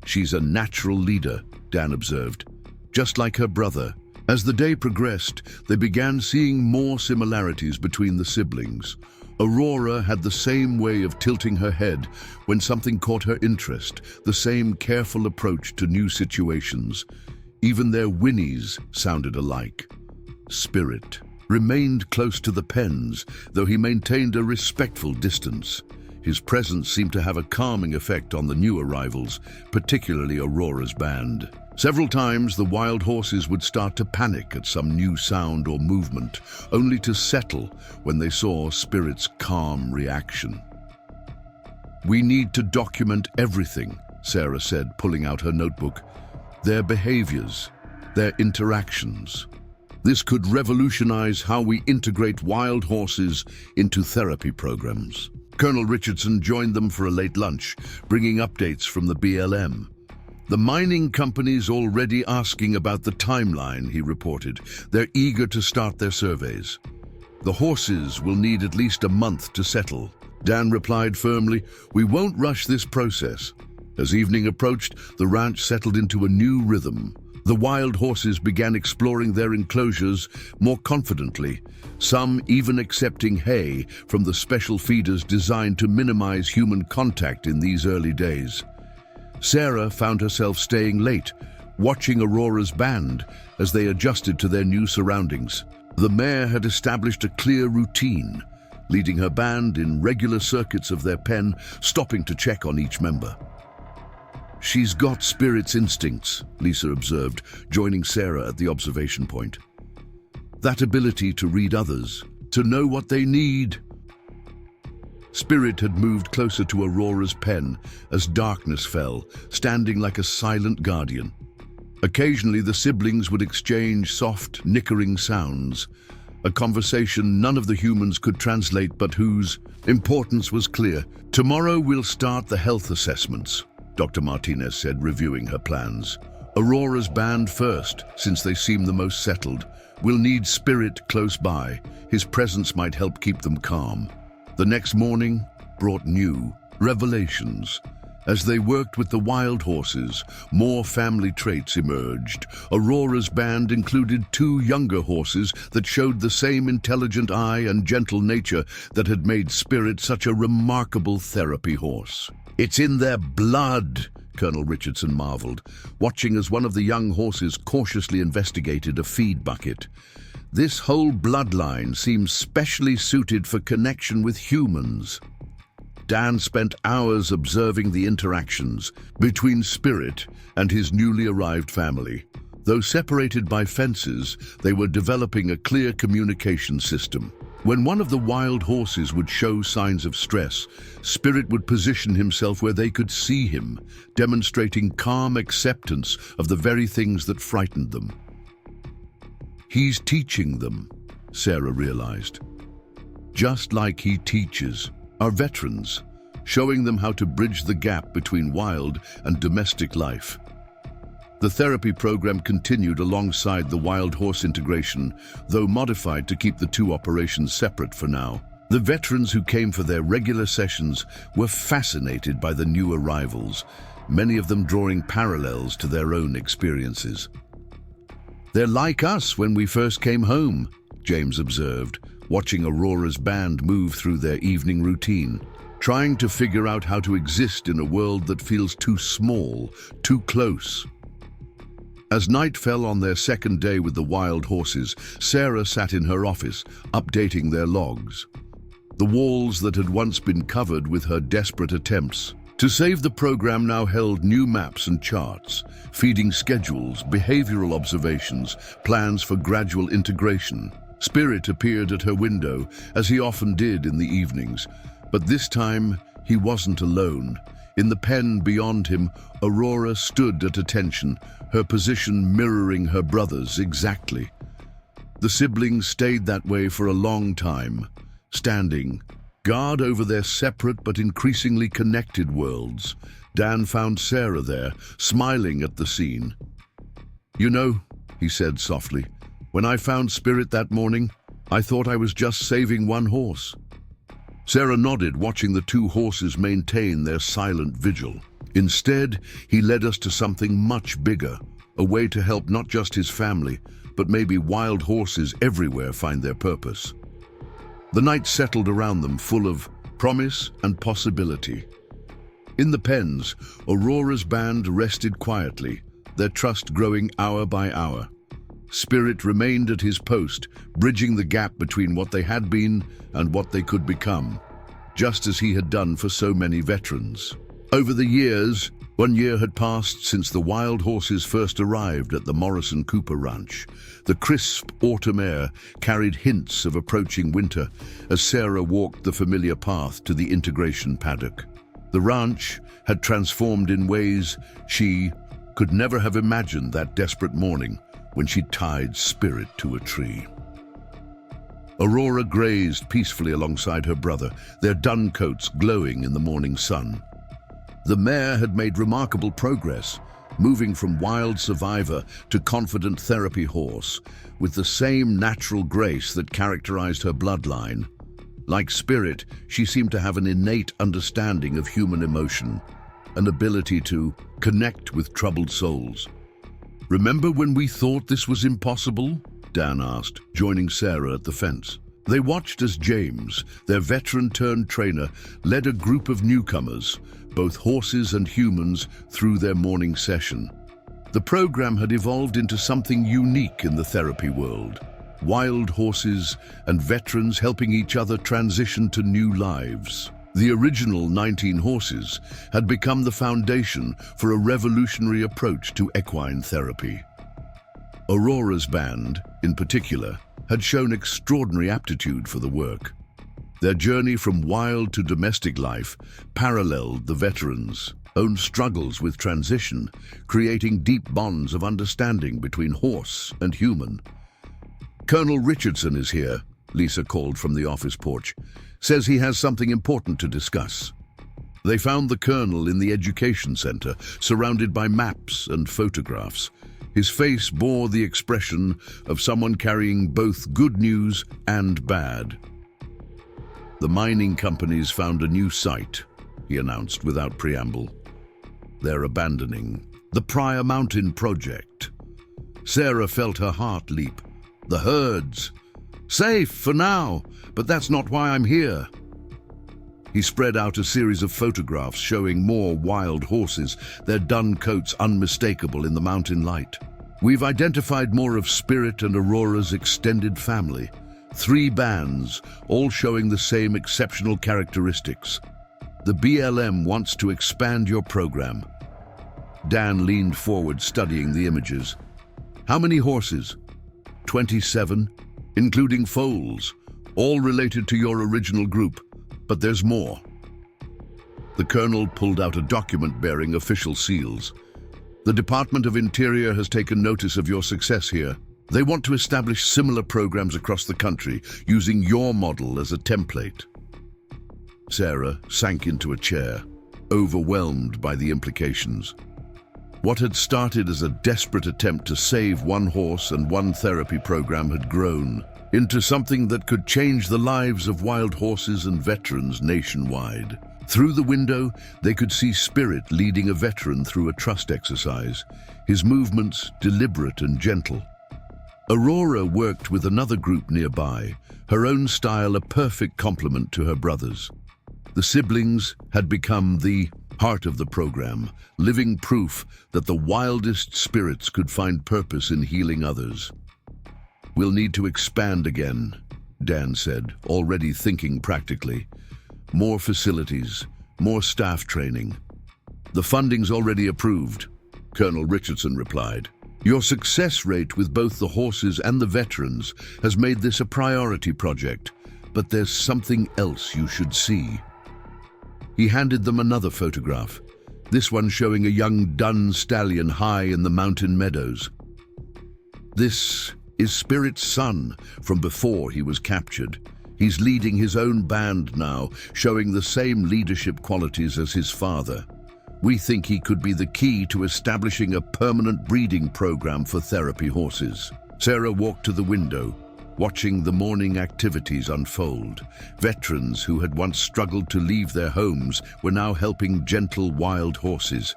She's a natural leader, Dan observed, just like her brother. As the day progressed, they began seeing more similarities between the siblings. Aurora had the same way of tilting her head when something caught her interest, the same careful approach to new situations. Even their whinnies sounded alike. Spirit remained close to the pens, though he maintained a respectful distance. His presence seemed to have a calming effect on the new arrivals, particularly Aurora's band. Several times, the wild horses would start to panic at some new sound or movement, only to settle when they saw Spirit's calm reaction. We need to document everything, Sarah said, pulling out her notebook. Their behaviors, their interactions. This could revolutionize how we integrate wild horses into therapy programs. Colonel Richardson joined them for a late lunch, bringing updates from the BLM. The mining company's already asking about the timeline, he reported. They're eager to start their surveys. The horses will need at least a month to settle. Dan replied firmly, we won't rush this process. As evening approached, the ranch settled into a new rhythm. The wild horses began exploring their enclosures more confidently, some even accepting hay from the special feeders designed to minimize human contact in these early days. Sarah found herself staying late, watching Aurora's band as they adjusted to their new surroundings. The mare had established a clear routine, leading her band in regular circuits of their pen, stopping to check on each member. She's got Spirit's instincts, Lisa observed, joining Sarah at the observation point. That ability to read others, to know what they need. Spirit had moved closer to Aurora's pen as darkness fell, standing like a silent guardian. Occasionally, the siblings would exchange soft, nickering sounds, a conversation none of the humans could translate but whose importance was clear. Tomorrow we'll start the health assessments, Dr. Martinez said, reviewing her plans. Aurora's band first, since they seem the most settled. We'll need Spirit close by. His presence might help keep them calm. The next morning brought new revelations. As they worked with the wild horses, more family traits emerged. Aurora's band included 2 younger horses that showed the same intelligent eye and gentle nature that had made Spirit such a remarkable therapy horse. It's in their blood, Colonel Richardson marveled, watching as one of the young horses cautiously investigated a feed bucket. This whole bloodline seems specially suited for connection with humans. Dan spent hours observing the interactions between Spirit and his newly arrived family. Though separated by fences, they were developing a clear communication system. When one of the wild horses would show signs of stress, Spirit would position himself where they could see him, demonstrating calm acceptance of the very things that frightened them. He's teaching them, Sarah realized. Just like he teaches our veterans, showing them how to bridge the gap between wild and domestic life. The therapy program continued alongside the wild horse integration, though modified to keep the two operations separate for now. The veterans who came for their regular sessions were fascinated by the new arrivals, many of them drawing parallels to their own experiences. "They're like us when we first came home," James observed, watching Aurora's band move through their evening routine, trying to figure out how to exist in a world that feels too small, too close. As night fell on their second day with the wild horses, Sarah sat in her office, updating their logs. The walls that had once been covered with her desperate attempts to save the program now held new maps and charts, feeding schedules, behavioral observations, plans for gradual integration. Spirit appeared at her window, as he often did in the evenings, but this time he wasn't alone. In the pen beyond him, Aurora stood at attention, her position mirroring her brother's exactly. The siblings stayed that way for a long time, standing guard over their separate but increasingly connected worlds. Dan found Sarah there, smiling at the scene. "You know," he said softly, "when I found Spirit that morning, I thought I was just saving one horse." Sarah nodded, watching the two horses maintain their silent vigil. Instead, he led us to something much bigger, a way to help not just his family, but maybe wild horses everywhere find their purpose. The night settled around them, full of promise and possibility. In the pens, Aurora's band rested quietly, their trust growing hour by hour. Spirit remained at his post, bridging the gap between what they had been and what they could become, just as he had done for so many veterans. Over the years, 1 year had passed since the wild horses first arrived at the Morrison Cooper Ranch. The crisp autumn air carried hints of approaching winter as Sarah walked the familiar path to the integration paddock. The ranch had transformed in ways she could never have imagined that desperate morning when she tied Spirit to a tree. Aurora grazed peacefully alongside her brother, their dun coats glowing in the morning sun. The mare had made remarkable progress, moving from wild survivor to confident therapy horse, with the same natural grace that characterized her bloodline. Like Spirit, she seemed to have an innate understanding of human emotion, an ability to connect with troubled souls. "Remember when we thought this was impossible?" Dan asked, joining Sarah at the fence. They watched as James, their veteran-turned-trainer, led a group of newcomers, both horses and humans, through their morning session. The program had evolved into something unique in the therapy world. Wild horses and veterans helping each other transition to new lives. The original 19 horses had become the foundation for a revolutionary approach to equine therapy. Aurora's band, in particular, had shown extraordinary aptitude for the work. Their journey from wild to domestic life paralleled the veterans' own struggles with transition, creating deep bonds of understanding between horse and human. "Colonel Richardson is here," Lisa called from the office porch. "Says he has something important to discuss." They found the colonel in the education center, surrounded by maps and photographs. His face bore the expression of someone carrying both good news and bad. "The mining companies found a new site," he announced without preamble. "They're abandoning the Prior Mountain project." Sarah felt her heart leap. "The herds. Safe for now, but that's not why I'm here." He spread out a series of photographs showing more wild horses, their dun coats unmistakable in the mountain light. "We've identified more of Spirit and Aurora's extended family. 3 bands, all showing the same exceptional characteristics. The BLM wants to expand your program." Dan leaned forward, studying the images. How many horses? 27, including foals, all related to your original group, but there's more. The colonel pulled out a document bearing official seals. The Department of Interior has taken notice of your success here. They want to establish similar programs across the country, using your model as a template. Sarah sank into a chair, overwhelmed by the implications. What had started as a desperate attempt to save one horse and one therapy program had grown into something that could change the lives of wild horses and veterans nationwide. Through the window, they could see Spirit leading a veteran through a trust exercise, his movements deliberate and gentle. Aurora worked with another group nearby, her own style a perfect complement to her brother's. The siblings had become the heart of the program, living proof that the wildest spirits could find purpose in healing others. "We'll need to expand again," Dan said, already thinking practically. "More facilities, more staff training." "The funding's already approved," Colonel Richardson replied. "Your success rate with both the horses and the veterans has made this a priority project, but there's something else you should see." He handed them another photograph, this one showing a young dun stallion high in the mountain meadows. "This is Spirit's son from before he was captured. He's leading his own band now, showing the same leadership qualities as his father. We think he could be the key to establishing a permanent breeding program for therapy horses." Sarah walked to the window, watching the morning activities unfold. Veterans who had once struggled to leave their homes were now helping gentle wild horses.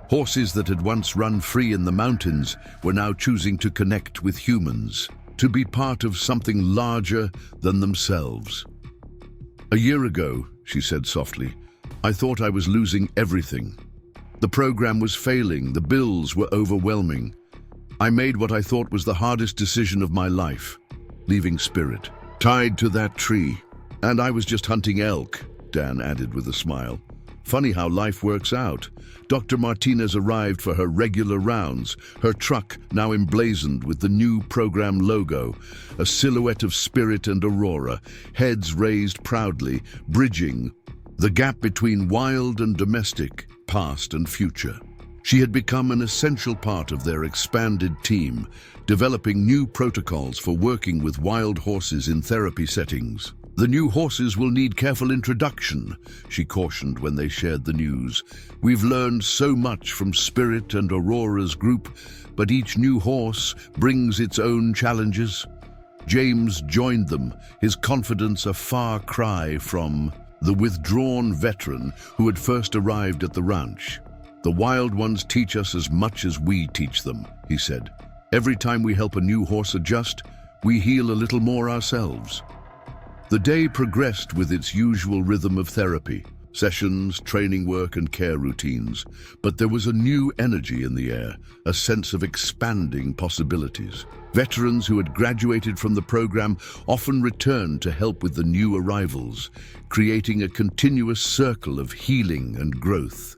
Horses that had once run free in the mountains were now choosing to connect with humans, to be part of something larger than themselves. "A year ago," she said softly, "I thought I was losing everything. The program was failing, the bills were overwhelming. I made what I thought was the hardest decision of my life, leaving Spirit, tied to that tree. And I was just hunting elk," Dan added with a smile. "Funny how life works out. Dr. Martinez arrived for her regular rounds, her truck now emblazoned with the new program logo, a silhouette of Spirit and Aurora, heads raised proudly, bridging the gap between wild and domestic, past and future. She had become an essential part of their expanded team, developing new protocols for working with wild horses in therapy settings. "The new horses will need careful introduction," she cautioned when they shared the news. "We've learned so much from Spirit and Aurora's group, but each new horse brings its own challenges." James joined them, his confidence a far cry from the withdrawn veteran who had first arrived at the ranch. "The wild ones teach us as much as we teach them," he said. "Every time we help a new horse adjust, we heal a little more ourselves." The day progressed with its usual rhythm of therapy, sessions, training work, and care routines. But there was a new energy in the air, a sense of expanding possibilities. Veterans who had graduated from the program often returned to help with the new arrivals, creating a continuous circle of healing and growth.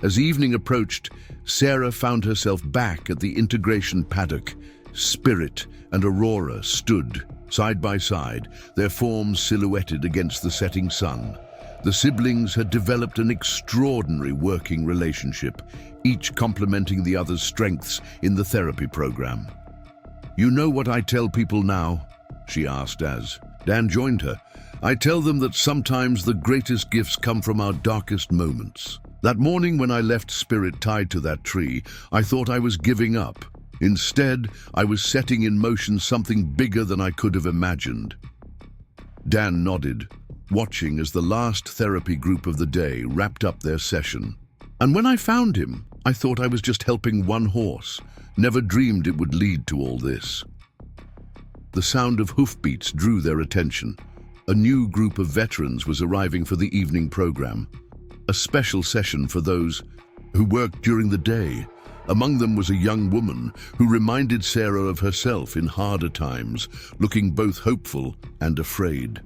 As evening approached, Sarah found herself back at the integration paddock. Spirit and Aurora stood side by side, their forms silhouetted against the setting sun. The siblings had developed an extraordinary working relationship, each complementing the other's strengths in the therapy program. "You know what I tell people now?" she asked as Dan joined her. "I tell them that sometimes the greatest gifts come from our darkest moments. That morning when I left Spirit tied to that tree, I thought I was giving up. Instead, I was setting in motion something bigger than I could have imagined." Dan nodded, watching as the last therapy group of the day wrapped up their session. "And when I found him, I thought I was just helping one horse. Never dreamed it would lead to all this." The sound of hoofbeats drew their attention. A new group of veterans was arriving for the evening program, a special session for those who worked during the day. Among them was a young woman who reminded Sarah of herself in harder times, looking both hopeful and afraid.